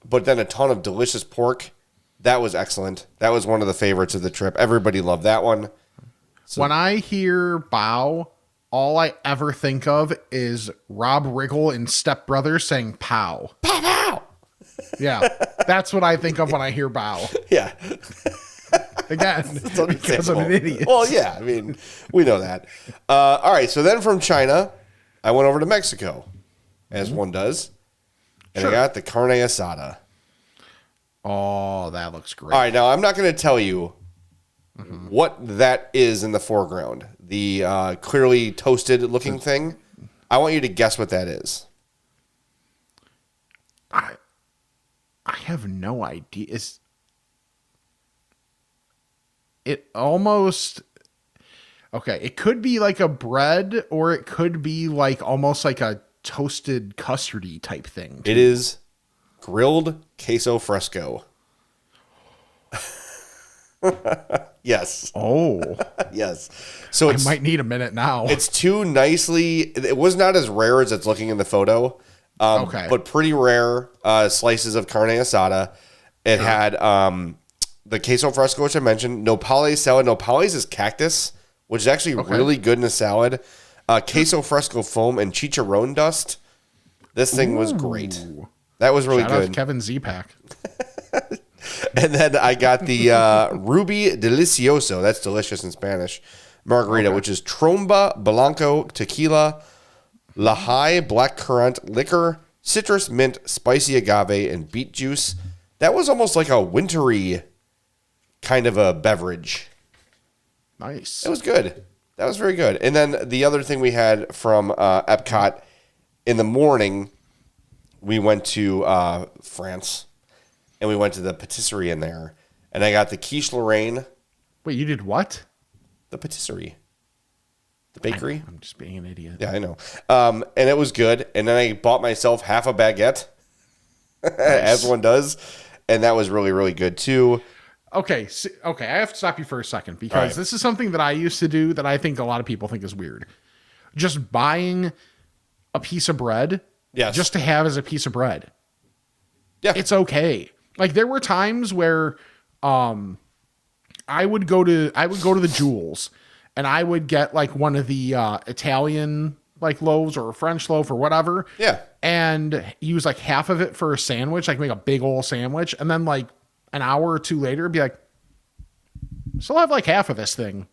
But then a ton of delicious pork. That was excellent. That was one of the favorites of the trip. Everybody loved that one. So, when I hear bow, all I ever think of is Rob Riggle and Step Brothers saying pow. pow, pow. Yeah. That's what I think of when I hear bow. Yeah. Again, because I'm an idiot. Well, yeah. I mean, we know that. All right. So then from China, I went over to Mexico, as one does. And I got the carne asada. Oh, that looks great. All right, now I'm not going to tell you what that is in the foreground. The clearly toasted looking thing. I want you to guess what that is. I have no idea. It almost okay. It could be like a bread, or it could be like almost like a toasted custardy type thing. It is grilled queso fresco. Yes. Oh, Yes. So I it's might need a minute now. it's too nicely. It was not as rare as it's looking in the photo. Okay. But pretty rare slices of carne asada. It had the queso fresco, which I mentioned. Nopales salad. Nopales is cactus, which is actually really good in a salad. Queso fresco foam and chicharron dust. This thing was great. That was really Shout out to good. Kevin Z-Pack. And then I got the Ruby Delicioso. That's delicious in Spanish. Margarita, which is Tromba Blanco tequila, Lehigh black currant liquor, citrus mint, spicy agave, and beet juice. That was almost like a wintry kind of a beverage. Nice. It was good. That was very good. And then the other thing we had from EPCOT in the morning, we went to France, and we went to the patisserie in there, and I got the quiche Lorraine. Wait, you did what? The patisserie. The bakery. I'm just being an idiot. Yeah, I know. And it was good. And then I bought myself half a baguette, as one does, and that was really, really good too. Okay, I have to stop you for a second because this is something that I used to do that I think a lot of people think is weird. Just buying a piece of bread just to have as a piece of bread. Yeah. It's okay. Like there were times where I would go to the Jewels and I would get like one of the Italian like loaves or a French loaf or whatever. Yeah. And use like half of it for a sandwich, like make a big old sandwich, and then like an hour or two later be like, still have like half of this thing.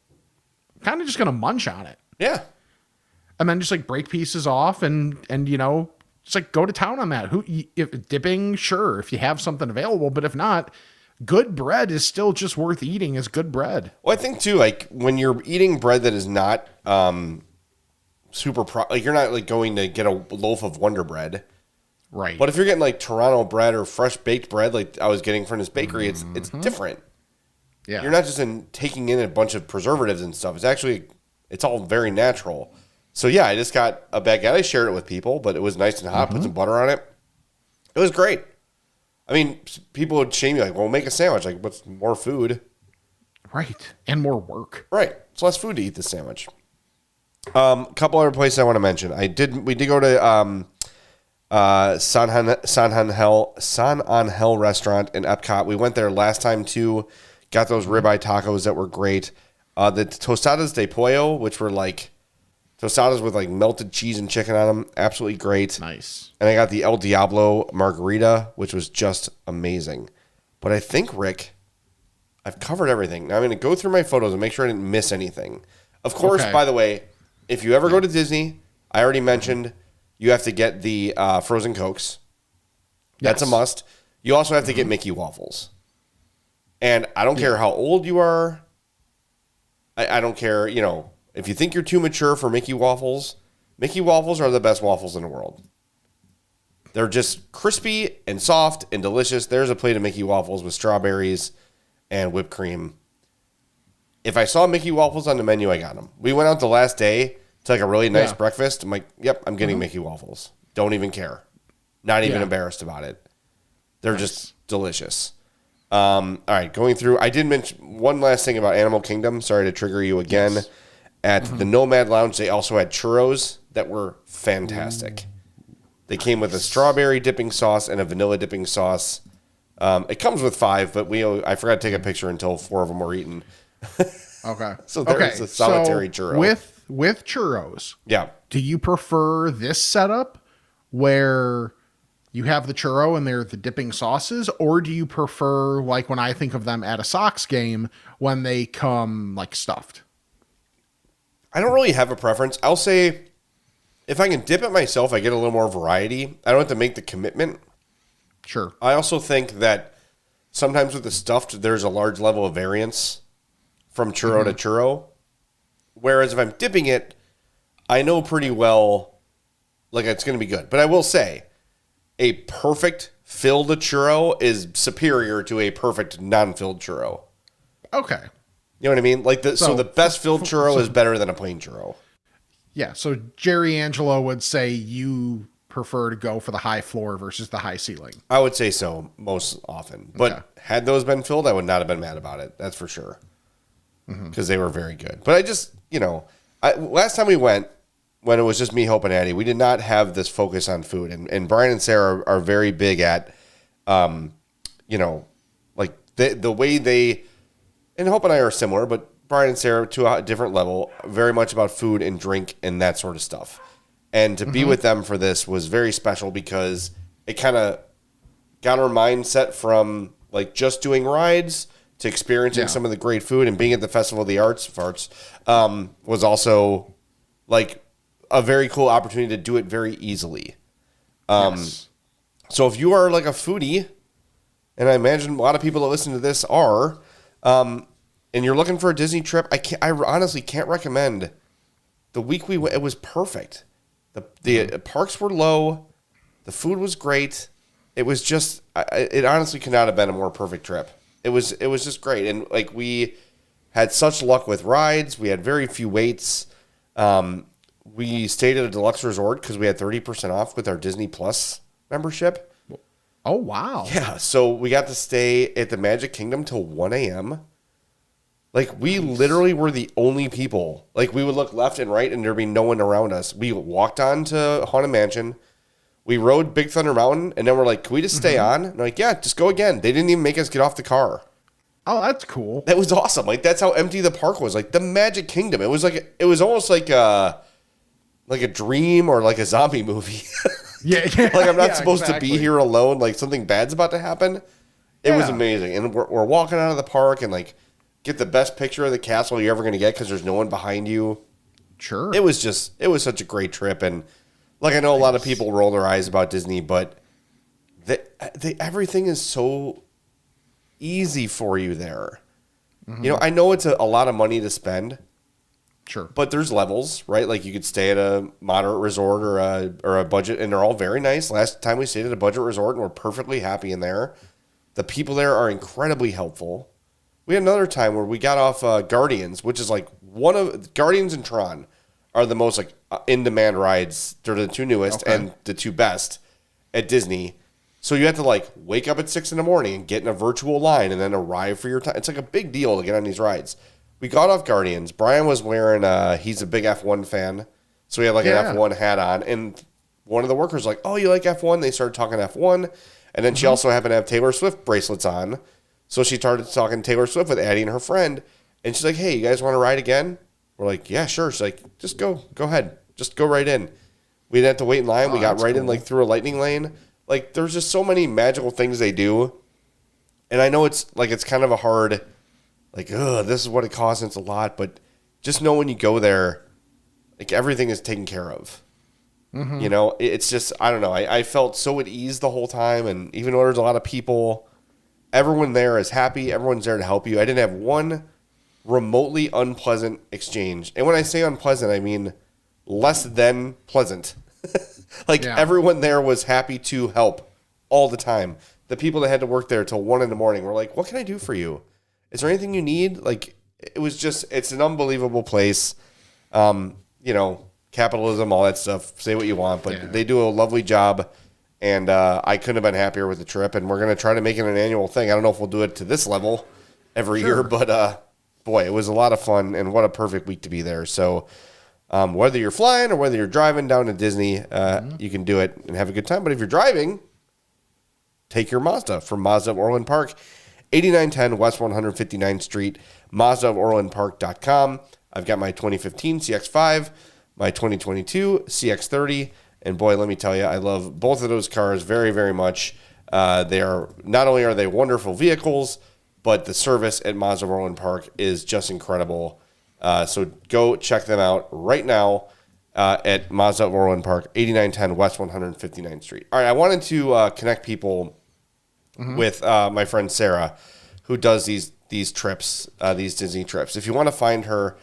Kind of just gonna munch on it. Yeah. And then just like break pieces off and you know, just like go to town on that. If dipping, sure, if you have something available, but if not, good bread is still just worth eating as good bread. Well, I think too, like when you're eating bread that is not like you're not like going to get a loaf of Wonder Bread. Right. But if you're getting like Toronto bread or fresh baked bread like I was getting from this bakery, it's different. Yeah. You're not just taking in a bunch of preservatives and stuff. It's all very natural. So yeah, I just got a baguette. I shared it with people, but it was nice and hot. Put some butter on it. It was great. I mean, people would shame you like, well, make a sandwich. Like, what's more food? Right. And more work. Right. It's less food to eat the sandwich. Couple other places I want to mention. We did go to San Angel restaurant in Epcot. We went there last time too. Got those ribeye tacos that were great. The tostadas de pollo, which were like tostadas with like melted cheese and chicken on them, absolutely great. Nice. And I got the El Diablo margarita, which was just amazing. But I think, Rick, I've covered everything. Now I'm going to go through my photos and make sure I didn't miss anything. Of course, by the way, if you ever go to Disney, I already mentioned you have to get the frozen Cokes. That's a must. You also have to get Mickey waffles. And I don't care how old you are. I don't care, if you think you're too mature for Mickey waffles are the best waffles in the world. They're just crispy and soft and delicious. There's a plate of Mickey waffles with strawberries and whipped cream. If I saw Mickey waffles on the menu, I got them. We went out the last day to like a really nice breakfast. I'm like, yep, I'm getting Mickey waffles. Don't even care. Not even embarrassed about it. They're just delicious. All right, going through. I did mention one last thing about Animal Kingdom. Sorry to trigger you again. Yes. At the Nomad Lounge, they also had churros that were fantastic. They came with a strawberry dipping sauce and a vanilla dipping sauce. It comes with 5, but I forgot to take a picture until 4 of them were eaten. Okay. So there's a solitary churro. With churros. Yeah. Do you prefer this setup where you have the churro and they're the dipping sauces, or do you prefer like when I think of them at a Sox game when they come like stuffed? I don't really have a preference. I'll say if I can dip it myself, I get a little more variety. I don't have to make the commitment. Sure. I also think that sometimes with the stuffed, there's a large level of variance from churro to churro. Whereas if I'm dipping it, I know pretty well, like it's going to be good. But I will say, a perfect filled churro is superior to a perfect non-filled churro. Okay. You know what I mean? Like so the best filled churro is better than a plain churro. Yeah. So Jerry Angelo would say you prefer to go for the high floor versus the high ceiling. I would say so most often. But had those been filled, I would not have been mad about it. That's for sure. because they were very good. But I just, last time we went, when it was just me, Hope, and Addie, we did not have this focus on food. And Brian and Sarah are very big at, like the way they, and Hope and I are similar, but Brian and Sarah to a different level, very much about food and drink and that sort of stuff. And to be with them for this was very special because it kind of got our mindset from like just doing rides to experiencing some of the great food, and being at the Festival of the Arts, was also like a very cool opportunity to do it very easily. So if you are like a foodie, and I imagine a lot of people that listen to this are, and you're looking for a Disney trip, I honestly can't recommend. The week we went, it was perfect. The parks were low, the food was great. It was just, it honestly could not have been a more perfect trip. It was just great, and like we had such luck with rides. We had very few waits. We stayed at a deluxe resort because we had 30% off with our Disney Plus membership. Oh, wow. Yeah, so we got to stay at the Magic Kingdom till 1 a.m. Like, we literally were the only people. Like, we would look left and right, and there'd be no one around us. We walked on to Haunted Mansion. We rode Big Thunder Mountain, and then we're like, can we just stay on? And they're like, yeah, just go again. They didn't even make us get off the car. Oh, that's cool. That was awesome. Like, that's how empty the park was. Like, the Magic Kingdom. It was almost like a dream or like a zombie movie. Yeah. Like, I'm not supposed to be here alone. Like, something bad's about to happen. It was amazing. And we're walking out of the park and, like, get the best picture of the castle you're ever going to get because there's no one behind you. Sure. It was such a great trip. And, like, I know a lot of people roll their eyes about Disney, but everything is so easy for you there. I know it's a lot of money to spend. Sure. But there's levels, right? Like, you could stay at a moderate resort or a budget, and they're all very nice. Last time we stayed at a budget resort, and we're perfectly happy in there. The people there are incredibly helpful. We had another time where we got off Guardians, which is like one of Guardians and Tron are the most like in-demand rides. They're the two newest and the two best at Disney. So you have to like wake up at 6 a.m. and get in a virtual line and then arrive for your time. It's like a big deal to get on these rides. We got off Guardians. Brian was wearing, he's a big F1 fan. So he had like an F1 hat on. And one of the workers was like, oh, you like F1? They started talking F1. And then she also happened to have Taylor Swift bracelets on. So she started talking Taylor Swift with Addie and her friend. And she's like, hey, you guys want to ride again? We're like, yeah, sure. She's like, just go ahead. Just go right in. We didn't have to wait in line. We got right in like through a lightning lane. Like, there's just so many magical things they do. And I know it's kind of a hard, like, this is what it costs and it's a lot. But just know when you go there, like, everything is taken care of. It's just, I don't know. I felt so at ease the whole time. And even though there's a lot of people, everyone there is happy. Everyone's there to help you. I didn't have one remotely unpleasant exchange. And when I say unpleasant, I mean less than pleasant. Everyone there was happy to help all the time. The people that had to work there till 1 a.m. were like, what can I do for you? Is there anything you need? Like, it's an unbelievable place. Capitalism, all that stuff, say what you want, but they do a lovely job. And I couldn't have been happier with the trip. And we're going to try to make it an annual thing. I don't know if we'll do it to this level every year, but boy, it was a lot of fun, and what a perfect week to be there. So whether you're flying or whether you're driving down to Disney, you can do it and have a good time. But if you're driving, take your Mazda from Mazda of Orland Park, 8910 West 159th Street, Mazda of OrlandPark.com. I've got my 2015 CX-5, my 2022 CX-30, and boy, let me tell you, I love both of those cars very, very much. They are not only are they wonderful vehicles, but the service at Mazda of Orland Park is just incredible. So go check them out right now at Mazda of Orland Park, 8910 West 159th Street. All right, I wanted to connect people with my friend Sarah, who does these trips, these Disney trips. If you want to find her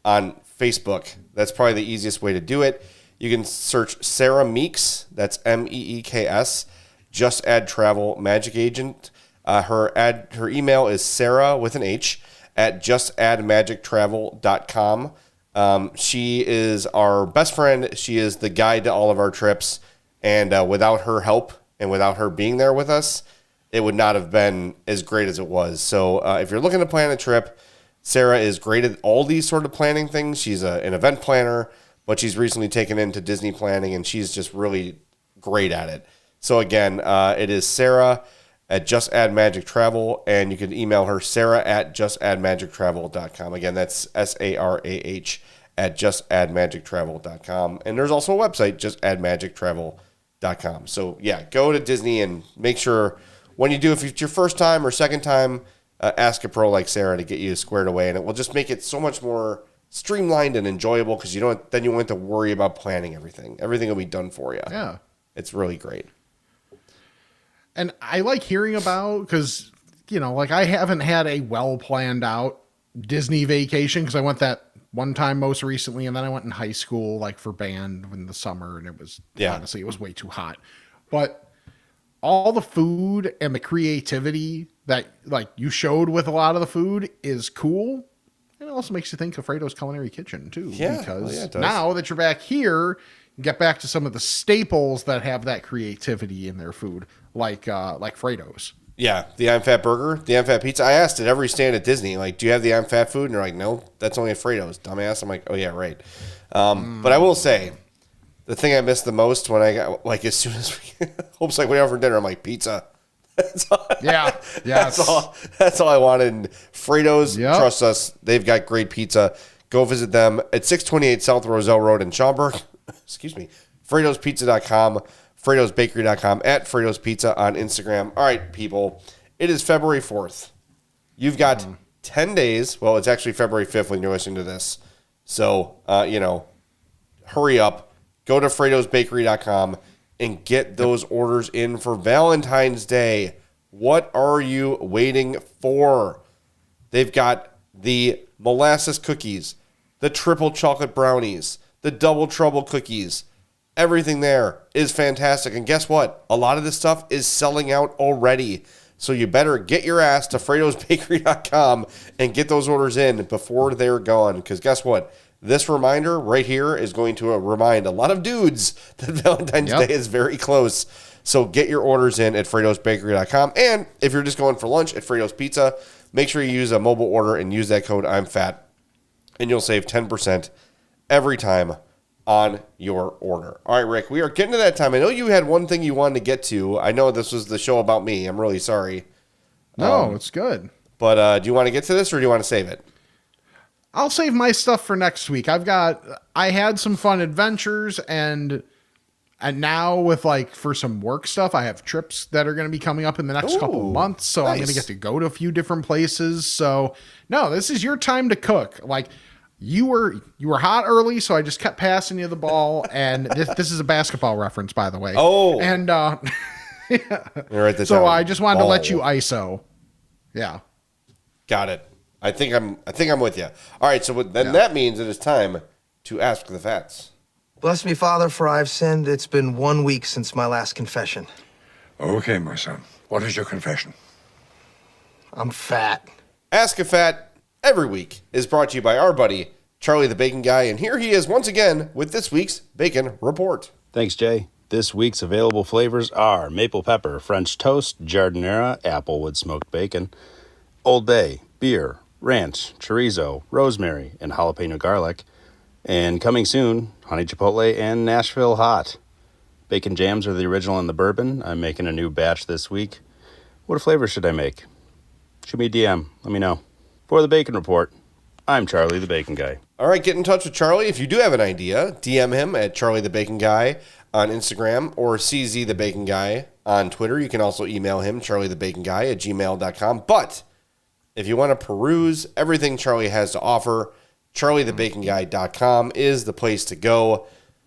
on Facebook, that's probably the easiest way to do it. You can search Sarah Meeks, that's Meeks, Just Add Travel Magic Agent. Her email is Sarah with an H at justaddmagictravel.com. She is our best friend. She is the guide to all of our trips. And without her help and without her being there with us, it would not have been as great as it was. So if you're looking to plan a trip, Sarah is great at all these sort of planning things. She's an event planner, but she's recently taken into Disney planning, and she's just really great at it. So again, it is Sarah at Just Add Magic Travel, and you can email her, Sarah at justaddmagictravel.com. Again, that's SARAH at justaddmagictravel.com. And there's also a website, justaddmagictravel.com. So yeah, go to Disney and make sure when you do, if it's your first time or second time, ask a pro like Sarah to get you squared away, and it will just make it so much more streamlined and enjoyable because you won't have to worry about planning everything. Everything will be done for you. Yeah. It's really great. And I like hearing about, because, like I haven't had a well planned out Disney vacation, because I went that one time most recently, and then I went in high school, like for band in the summer, and it was, honestly, it was way too hot. But all the food and the creativity that like you showed with a lot of the food is cool. And it also makes you think of Fredo's Culinary Kitchen too. Yeah, because now that you're back here, you get back to some of the staples that have that creativity in their food, like Fredo's. Yeah, the I'm Fat burger, the I'm Fat pizza. I asked at every stand at Disney, like, do you have the I'm Fat food? And they're like, no, that's only at Fredo's, dumbass. I'm like, oh yeah, right. But I will say, the thing I missed the most when I got, like, as soon as Hope's like, wait out for dinner, I'm like, pizza. That's all, that's all I wanted. And Fredo's, trust us, they've got great pizza. Go visit them at 628 South Roselle Road in Schaumburg. Excuse me. Fredo'sPizza.com, Fredo'sBakery.com, at Fredo's Pizza on Instagram. All right, people, it is February 4th. You've got 10 days. Well, it's actually February 5th when you're listening to this. So, hurry up. Go to Fredo'sBakery.com and get those orders in for Valentine's Day. What are you waiting for? They've got the molasses cookies, the triple chocolate brownies, the double trouble cookies. Everything there is fantastic. And guess what? A lot of this stuff is selling out already. So you better get your ass to Fredo'sBakery.com and get those orders in before they're gone. Because guess what? This reminder right here is going to remind a lot of dudes that Valentine's Day is very close. So get your orders in at Fredo'sBakery.com. And if you're just going for lunch at Fredo's Pizza, make sure you use a mobile order and use that code I'm Fat, and you'll save 10% every time on your order. All right, Rick, we are getting to that time. I know you had one thing you wanted to get to. I know this was the show about me. I'm really sorry. No, it's good. But do you want to get to this, or do you want to save it? I'll save my stuff for next week. I had some fun adventures, and now with for some work stuff, I have trips that are going to be coming up in the next couple of months. So nice. I'm going to get to go to a few different places. So no, this is your time to cook. You were hot early, so I just kept passing you the ball. And this is a basketball reference, by the way. Oh, and right so I just wanted to let you ISO. Yeah, got it. I think I'm with you. All right, so then that means it is time to ask the Fats. Bless me, Father, for I've sinned. It's been 1 week since my last confession. Okay, my son. What is your confession? I'm fat. Ask a Fat every week is brought to you by our buddy, Charlie the Bacon Guy, and here he is once again with this week's Bacon Report. Thanks, Jay. This week's available flavors are maple pepper, French toast, jardinera, applewood smoked bacon, Old Bay, beer, ranch, chorizo, rosemary, and jalapeno garlic. And coming soon, honey chipotle and Nashville hot. Bacon jams are the original in the bourbon. I'm making a new batch this week. What flavor should I make? Shoot me a DM. Let me know. For the Bacon Report, I'm Charlie the Bacon Guy. All right, get in touch with Charlie. If you do have an idea, DM him at Charlie the Bacon Guy on Instagram or CZ the Bacon Guy on Twitter. You can also email him, charliethebaconguy at gmail.com. But if you want to peruse everything Charlie has to offer, charliethebaconguy.com is the place to go.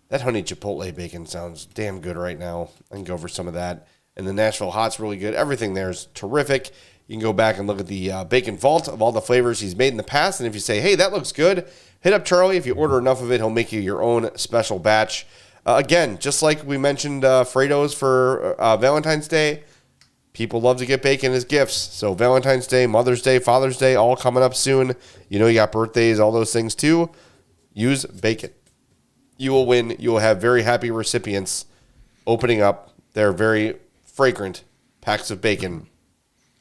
That honey chipotle bacon sounds damn good right now. I can go for some of that. And the Nashville hot's really good. Everything there is terrific. You can go back and look at the bacon vault of all the flavors he's made in the past. And if you say, hey, that looks good, hit up Charlie. If you order enough of it, he'll make you your own special batch. Again, just like we mentioned Fredo's for Valentine's Day, people love to get bacon as gifts. So Valentine's Day, Mother's Day, Father's Day, all coming up soon. You got birthdays, all those things too. Use bacon. You will win. You will have very happy recipients opening up their very fragrant packs of bacon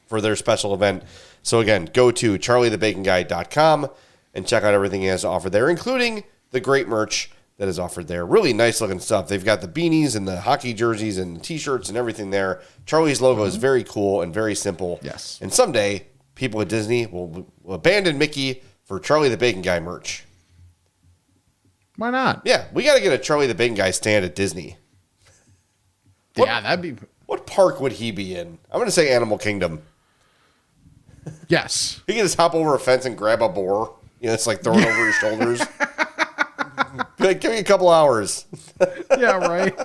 for their special event So again, go to charliethebaconguy.com and check out everything he has to offer there, including the great merch that is offered there. Really nice looking stuff. They've got the beanies and the hockey jerseys and the t-shirts and everything there. Charlie's logo is very cool and very simple. Yes. And someday, people at Disney will abandon Mickey for Charlie the Bacon Guy merch. Why not? Yeah, we got to get a Charlie the Bacon Guy stand at Disney. Yeah, that'd be... What park would he be in? I'm going to say Animal Kingdom. Yes. He can just hop over a fence and grab a boar. It's like throwing over his shoulders. Be like, give me a couple hours. Yeah, right.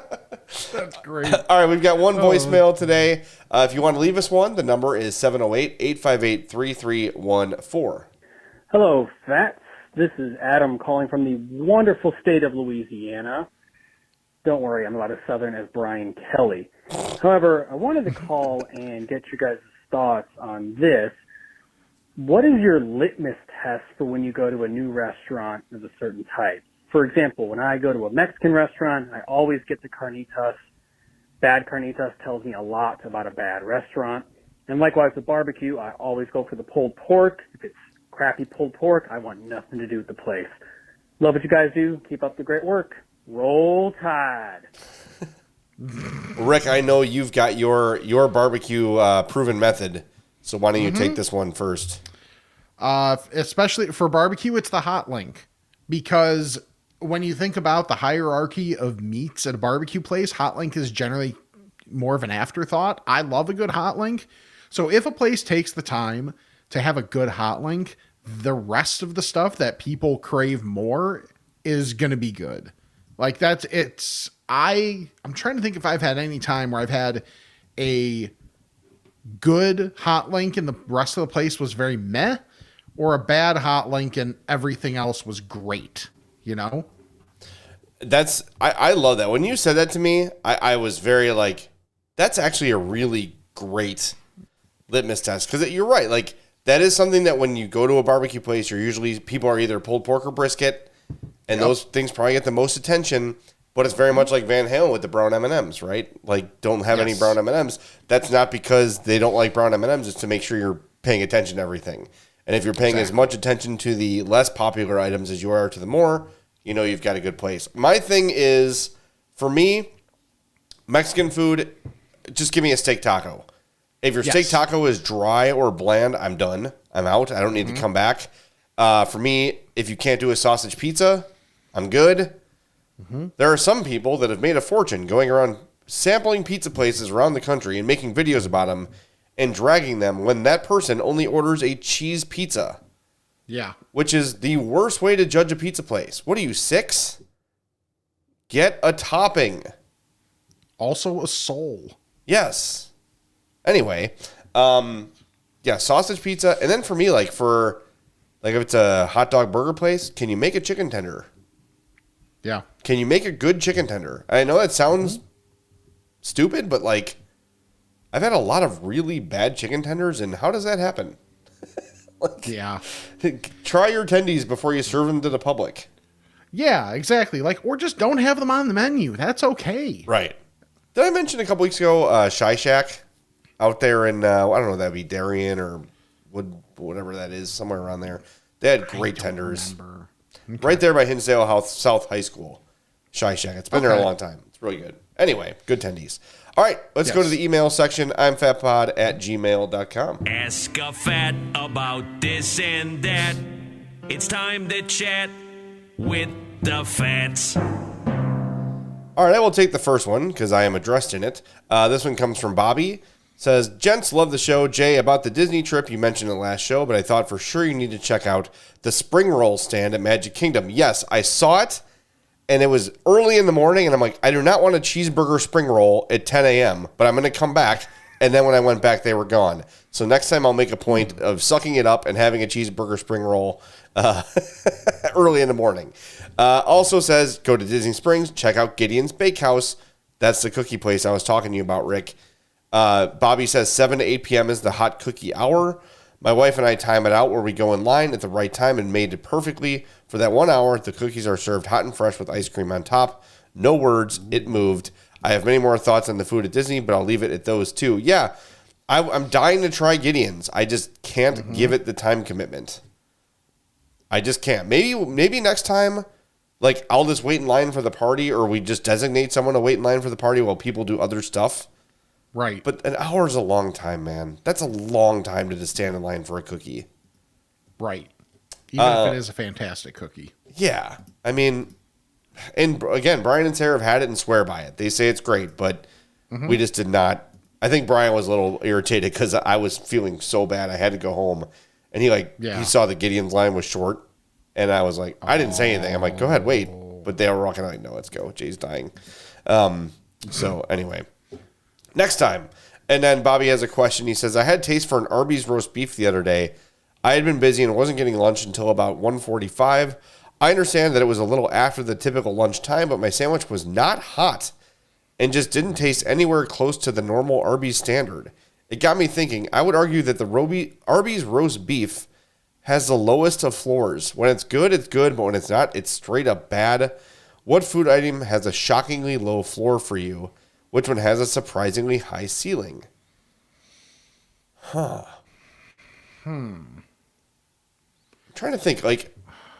That's great. All right, we've got one voicemail today. If you want to leave us one, the number is 708-858-3314. Hello, Fats. This is Adam calling from the wonderful state of Louisiana. Don't worry, I'm about as southern as Brian Kelly. However, I wanted to call and get your guys' thoughts on this. What is your litmus test for when you go to a new restaurant of a certain type? For example, when I go to a Mexican restaurant, I always get the carnitas. Bad carnitas tells me a lot about a bad restaurant. And likewise with barbecue, I always go for the pulled pork. If it's crappy pulled pork, I want nothing to do with the place. Love what you guys do. Keep up the great work. Roll Tide. Rick, I know you've got your barbecue proven method, so why don't you take this one first? Especially for barbecue, it's the hot link. Because when you think about the hierarchy of meats at a barbecue place, hot link is generally more of an afterthought. I love a good hot link. So if a place takes the time to have a good hot link, the rest of the stuff that people crave more is going to be good. Like I'm trying to think if I've had any time where I've had a good hot link and the rest of the place was very meh, or a bad hot link and everything else was great, I love that. When you said that to me, I was very like, that's actually a really great litmus test. Because you're right. Like, that is something that when you go to a barbecue place, people are either pulled pork or brisket, and those things probably get the most attention. But it's very much like Van Halen with the brown M&Ms, right? Like, don't have any brown M&Ms. That's not because they don't like brown M&Ms. It's to make sure you're paying attention to everything. And if you're paying as much attention to the less popular items as you are to the more, you've got a good place. My thing is, for me, Mexican food, just give me a steak taco. If your steak taco is dry or bland, I'm done. I'm out. I don't need to come back. For me, if you can't do a sausage pizza, I'm good. There are some people that have made a fortune going around sampling pizza places around the country and making videos about them and dragging them when that person only orders a cheese pizza. Yeah. Which is the worst way to judge a pizza place. What are you, 6? Get a topping. Also a soul. Yes. Anyway, sausage pizza. And then for me, if it's a hot dog burger place, can you make a chicken tender? Yeah. Can you make a good chicken tender? I know that sounds stupid, but I've had a lot of really bad chicken tenders, and how does that happen? Try your tendies before you serve them to the public. Yeah, exactly. Or just don't have them on the menu. That's okay. Right. Did I mention a couple weeks ago Shy Shack out there in, I don't know, that'd be Darien or whatever that is, somewhere around there. They had great tenders. Okay. Right there by Hinsdale South High School. Shy Shack. It's been there a long time. It's really good. Anyway, good tendies. All right, let's go to the email section. I'm fatpod@gmail.com. Ask a fat about this and that. It's time to chat with the fats. All right, I will take the first one because I am addressed in it. This one comes from Bobby. Says, gents, love the show. Jay, about the Disney trip, you mentioned in the last show, but I thought for sure you need to check out the spring roll stand at Magic Kingdom. Yes, I saw it, and it was early in the morning, and I'm like, I do not want a cheeseburger spring roll at 10 a.m., but I'm going to come back. And then when I went back, they were gone. So next time I'll make a point of sucking it up and having a cheeseburger spring roll early in the morning. Also says, go to Disney Springs, check out Gideon's Bakehouse. That's the cookie place I was talking to you about, Rick. Bobby says 7 to 8 p.m. is the hot cookie hour. My wife and I time it out where we go in line at the right time and made it perfectly. For that 1 hour, the cookies are served hot and fresh with ice cream on top. No words, it moved. I have many more thoughts on the food at Disney, but I'll leave it at those two. Yeah, I'm dying to try Gideon's. I just can't give it the time commitment. I just can't. Maybe next time, like, I'll just wait in line for the party, or we just designate someone to wait in line for the party while people do other stuff. Right. But an hour is a long time, man. That's a long time to just stand in line for a cookie. Right. Even if it is a fantastic cookie. Yeah. I mean, and again, Brian and Sarah have had it and swear by it. They say it's great, but we just did not. I think Brian was a little irritated because I was feeling so bad. I had to go home. And he saw the Gideon's line was short. And I was like, I didn't say anything. I'm like, go ahead, wait. But they were walking out. No, let's go. Jay's dying. So anyway, next time. And then Bobby has a question. He says, I had taste for an Arby's roast beef the other day. I had been busy and wasn't getting lunch until about 1:45. I understand that it was a little after the typical lunch time, but my sandwich was not hot and just didn't taste anywhere close to the normal Arby's standard. It got me thinking. I would argue that the Arby's roast beef has the lowest of floors. When it's good, but when it's not, it's straight up bad. What food item has a shockingly low floor for you? Which one has a surprisingly high ceiling? I'm trying to think. Like,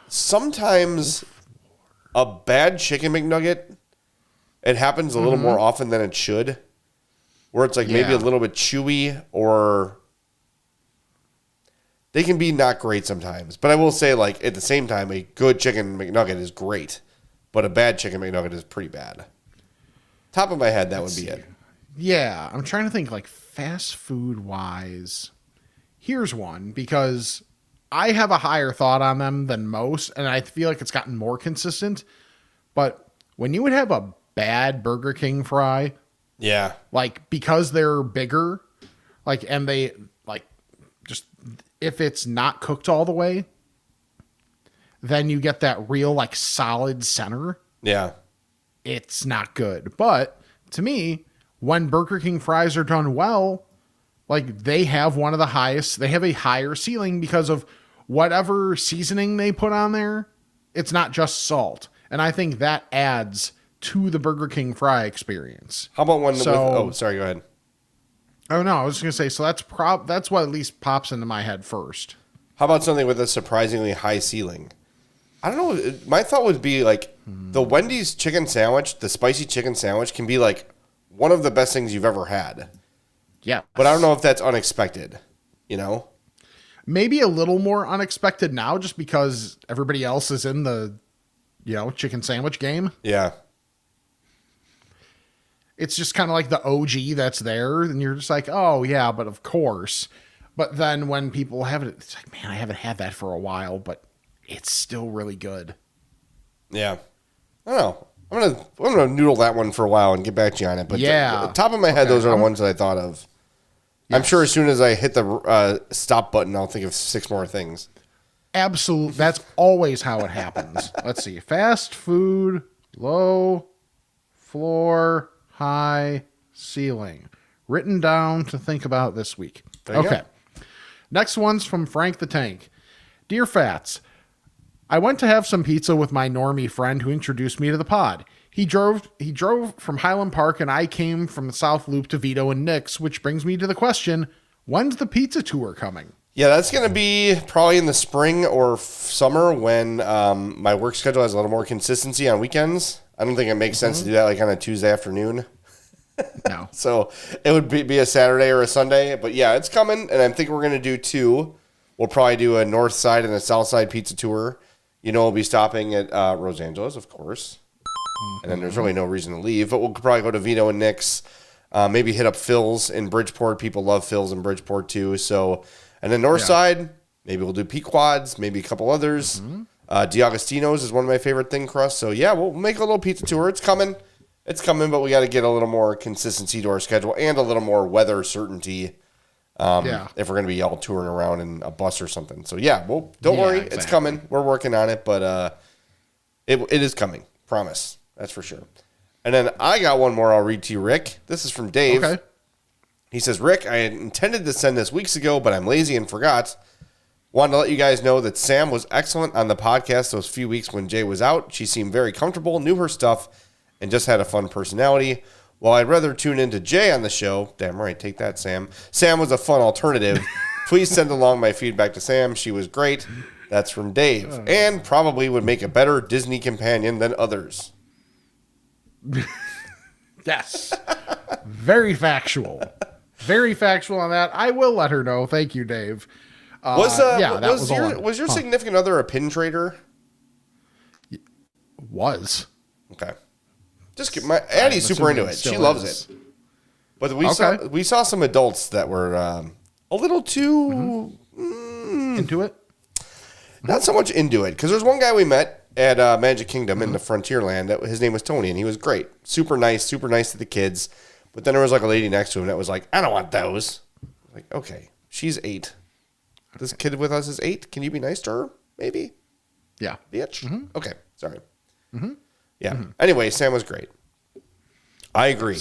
sometimes a bad chicken McNugget, it happens a little more often than it should. Where it's like maybe a little bit chewy, or they can be not great sometimes. But I will say, like, at the same time, a good chicken McNugget is great, but a bad chicken McNugget is pretty bad. Top of my head, that would be it. Yeah, I'm trying to think, like, fast food wise. Here's one, because I have a higher thought on them than most, and I feel like it's gotten more consistent. But when you would have a bad Burger King fry, Yeah. like, because they're bigger, like, and they, like, just, if it's not cooked all the way, then you get that real, like, solid center. Yeah. It's not good. But to me, when Burger King fries are done well, like, they have one of the highest, they have a higher ceiling because of whatever seasoning they put on there. It's not just salt. And I think that adds to the Burger King fry experience. How about one sorry, go ahead. Oh no, I was just going to say, so that's what at least pops into my head first. How about something with a surprisingly high ceiling? I don't know. My thought would be like the Wendy's chicken sandwich, the spicy chicken sandwich can be like one of the best things you've ever had. Yeah. But I don't know if that's unexpected, you know? Maybe a little more unexpected now just because everybody else is in the, chicken sandwich game. Yeah. It's just kind of like the OG that's there. And you're just like, oh, yeah, but of course. But then when people have it, it's like, man, I haven't had that for a while, but it's still really good. Yeah. I don't know. I'm gonna noodle that one for a while and get back to you on it. But the top of my head, those are the ones that I thought of. Yes. I'm sure as soon as I hit the stop button, I'll think of 6 more things. Absolutely. That's always how it happens. Let's see. Fast food, low floor, high ceiling. Written down to think about this week. Okay. Next one's from Frank the Tank. Dear Fats, I went to have some pizza with my normie friend who introduced me to the pod. He drove from Highland Park and I came from the South Loop to Vito and Nick's, which brings me to the question, when's the pizza tour coming? Yeah, that's going to be probably in the spring or summer when my work schedule has a little more consistency on weekends. I don't think it makes sense to do that like on a Tuesday afternoon. No. So it would be a Saturday or a Sunday. But yeah, it's coming. And I think we're going to do 2. We'll probably do a north side and a south side pizza tour. We'll be stopping at Los Angeles, of course. And then there's really no reason to leave. But we'll probably go to Vito and Nick's. Maybe hit up Phil's in Bridgeport. People love Phil's in Bridgeport too. So, and then north side, maybe we'll do PECOT, maybe a couple others. D'Agostino's is one of my favorite thin crusts. So yeah, we'll make a little pizza tour. It's coming. But we got to get a little more consistency to our schedule and a little more weather certainty. If we're going to be all touring around in a bus or something. So yeah, well, don't worry. Exactly. It's coming. We're working on it, but it is coming. Promise. That's for sure. And then I got one more I'll read to you, Rick. This is from Dave. Okay. He says, Rick, I had intended to send this weeks ago, but I'm lazy and forgot. Wanted to let you guys know that Sam was excellent on the podcast those few weeks when Jay was out. She seemed very comfortable, knew her stuff, and just had a fun personality. While I'd rather tune into Jay on the show, damn right, take that, Sam. Sam was a fun alternative. Please send along my feedback to Sam. She was great. That's from Dave. And probably would make a better Disney companion than others. Yes. Very factual. Very factual on that. I will let her know. Thank you, Dave. Was your significant other a pin trader? Was. Okay. Just my Addie's super into it. She loves it. But we saw some adults that were a little too into it. Not so much into it, because there's one guy we met at Magic Kingdom in the Frontierland. His name was Tony, and he was great. Super nice to the kids. But then there was like a lady next to him that was like, I don't want those. Like, okay, she's 8. This kid with us is 8. Can you be nice to her? Maybe? Yeah. Bitch? Okay, sorry. Yeah. Anyway, Sam was great. I agree.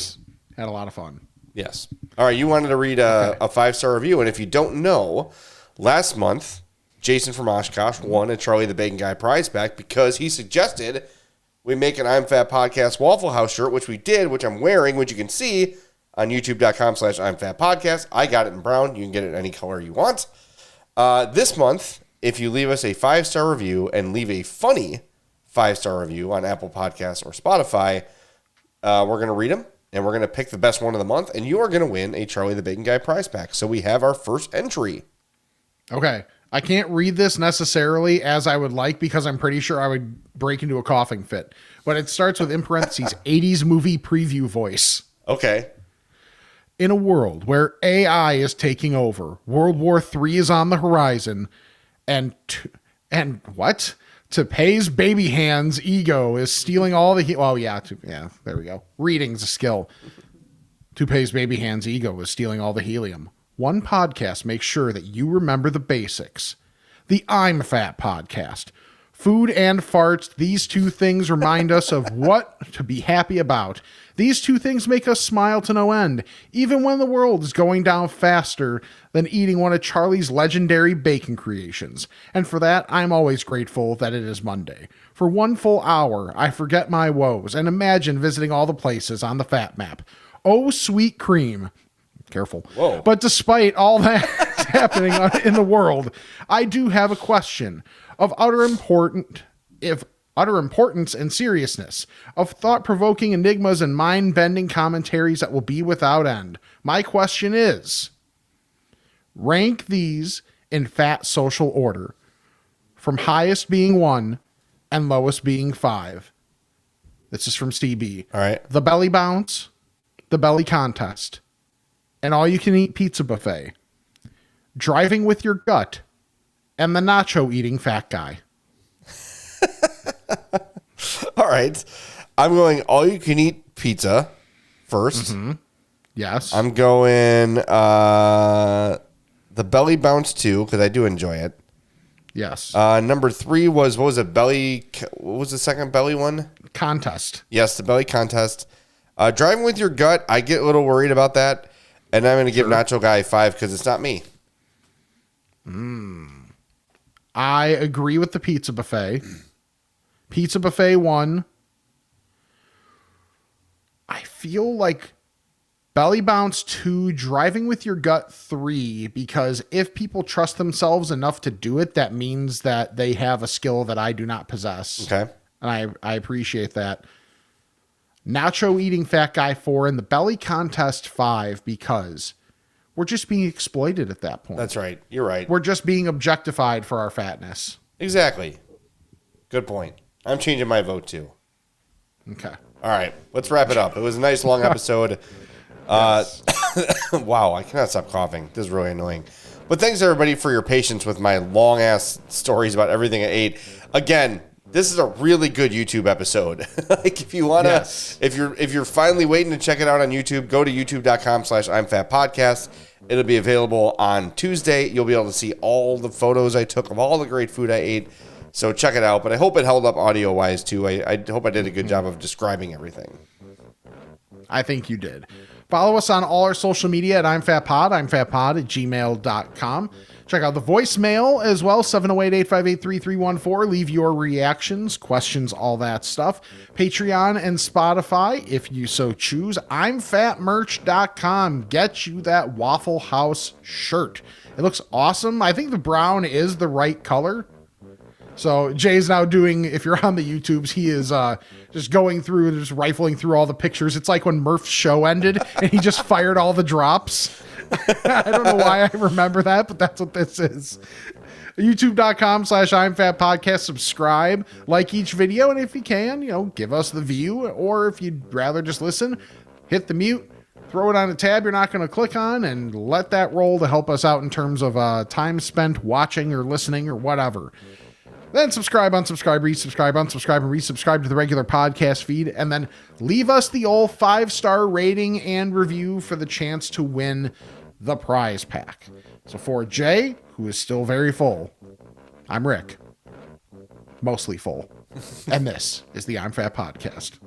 Had a lot of fun. Yes. All right, you wanted to read a 5-star review, and if you don't know, last month, Jason from Oshkosh won a Charlie the Bacon Guy prize pack because he suggested we make an I'm Fat Podcast Waffle House shirt, which we did, which I'm wearing, which you can see on youtube.com/I'm Fat Podcast. I got it in brown. You can get it any color you want. This month, if you leave us a 5-star review and leave a funny 5-star review on Apple Podcasts or Spotify, we're going to read them, and we're going to pick the best one of the month, and you are going to win a Charlie the Bacon Guy prize pack. So we have our first entry. Okay. I can't read this necessarily as I would like because I'm pretty sure I would break into a coughing fit. But it starts with, in parentheses, 80s movie preview voice. Okay. In a world where AI is taking over, World War III is on the horizon, and what? Topay's baby hands ego is stealing all the... there we go. Reading's a skill. Topay's baby hands ego is stealing all the helium. One podcast makes sure that you remember the basics. The I'm Fat Podcast. Food and farts, these two things remind us of what to be happy about. These two things make us smile to no end, even when the world is going down faster than eating one of Charlie's legendary bacon creations. And for that, I'm always grateful that it is Monday. For 1 full hour, I forget my woes and imagine visiting all the places on the fat map. Oh, sweet cream. Careful. Whoa. But despite all that happening in the world, I do have a question of utter importance and seriousness, of thought-provoking enigmas and mind-bending commentaries that will be without end. My question is, rank these in fat social order, from highest being 1 and lowest being 5. This is from Steve B. All right. The belly bounce, the belly contest, and all-you-can-eat pizza buffet, driving with your gut, and the nacho-eating fat guy. All right. I'm going all-you-can-eat pizza first. Yes. I'm going the belly bounce 2, because I do enjoy it. Yes. Number 3 was, what was the second belly one? Contest. Yes, the belly contest. Driving with your gut, I get a little worried about that. And I'm going to give Nacho Guy 5 because it's not me. I agree with the pizza buffet. Pizza buffet 1. I feel like belly bounce 2, driving with your gut 3, because if people trust themselves enough to do it, that means that they have a skill that I do not possess. Okay. And I appreciate that. Nacho eating fat guy 4 and the belly contest 5, because we're just being exploited at that point. That's right. You're right. We're just being objectified for our fatness. Exactly. Good point. I'm changing my vote too. Okay. All right. Let's wrap it up. It was a nice long episode. Wow. I cannot stop coughing. This is really annoying. But thanks everybody for your patience with my long ass stories about everything I ate. Again, this is a really good YouTube episode. Like if you want to, if you're finally waiting to check it out on YouTube, go to youtube.com/I'mFatPodcast. It'll be available on Tuesday. You'll be able to see all the photos I took of all the great food I ate. So check it out. But I hope it held up audio wise too. I hope I did a good job of describing everything. I think you did. Follow us on all our social media at I'mFatPod, I'mFatPod@gmail.com. Check out the voicemail as well, 708-858-3314. Leave your reactions, questions, all that stuff. Patreon and Spotify, if you so choose. I'mFatMerch.com. Get you that Waffle House shirt. It looks awesome. I think the brown is the right color. So Jay's now doing, if you're on the YouTubes, he is just going through and just rifling through all the pictures. It's like when Murph's show ended and he just fired all the drops. I don't know why I remember that, but that's what this is. YouTube.com/I'mFatPodcast. Subscribe, like each video, and if you can, give us the view, or if you'd rather just listen, hit the mute, throw it on a tab you're not going to click on, and let that roll to help us out in terms of time spent watching or listening or whatever. Then subscribe, unsubscribe, resubscribe, unsubscribe, and resubscribe to the regular podcast feed. And then leave us the old 5-star rating and review for the chance to win the prize pack. So for Jay, who is still very full, I'm Rick. Mostly full. And this is the I'm Fat Podcast.